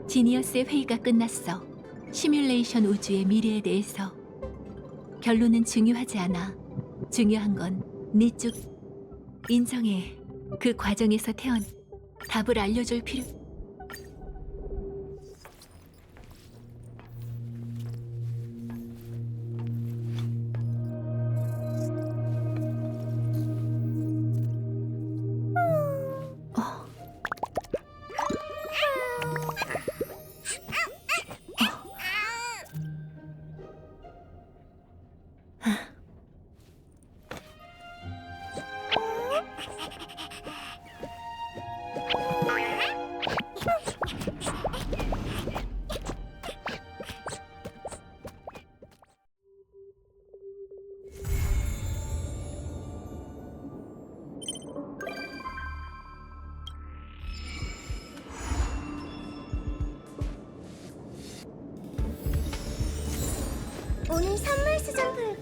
지니어스의 회의가 끝났어. 시뮬레이션 우주의 미래에 대해서. 결론은 중요하지 않아. 중요한 건 네 쪽. 인정해. 그 과정에서 태어난 답을 알려줄 필요. 오늘 선물 수정 불가.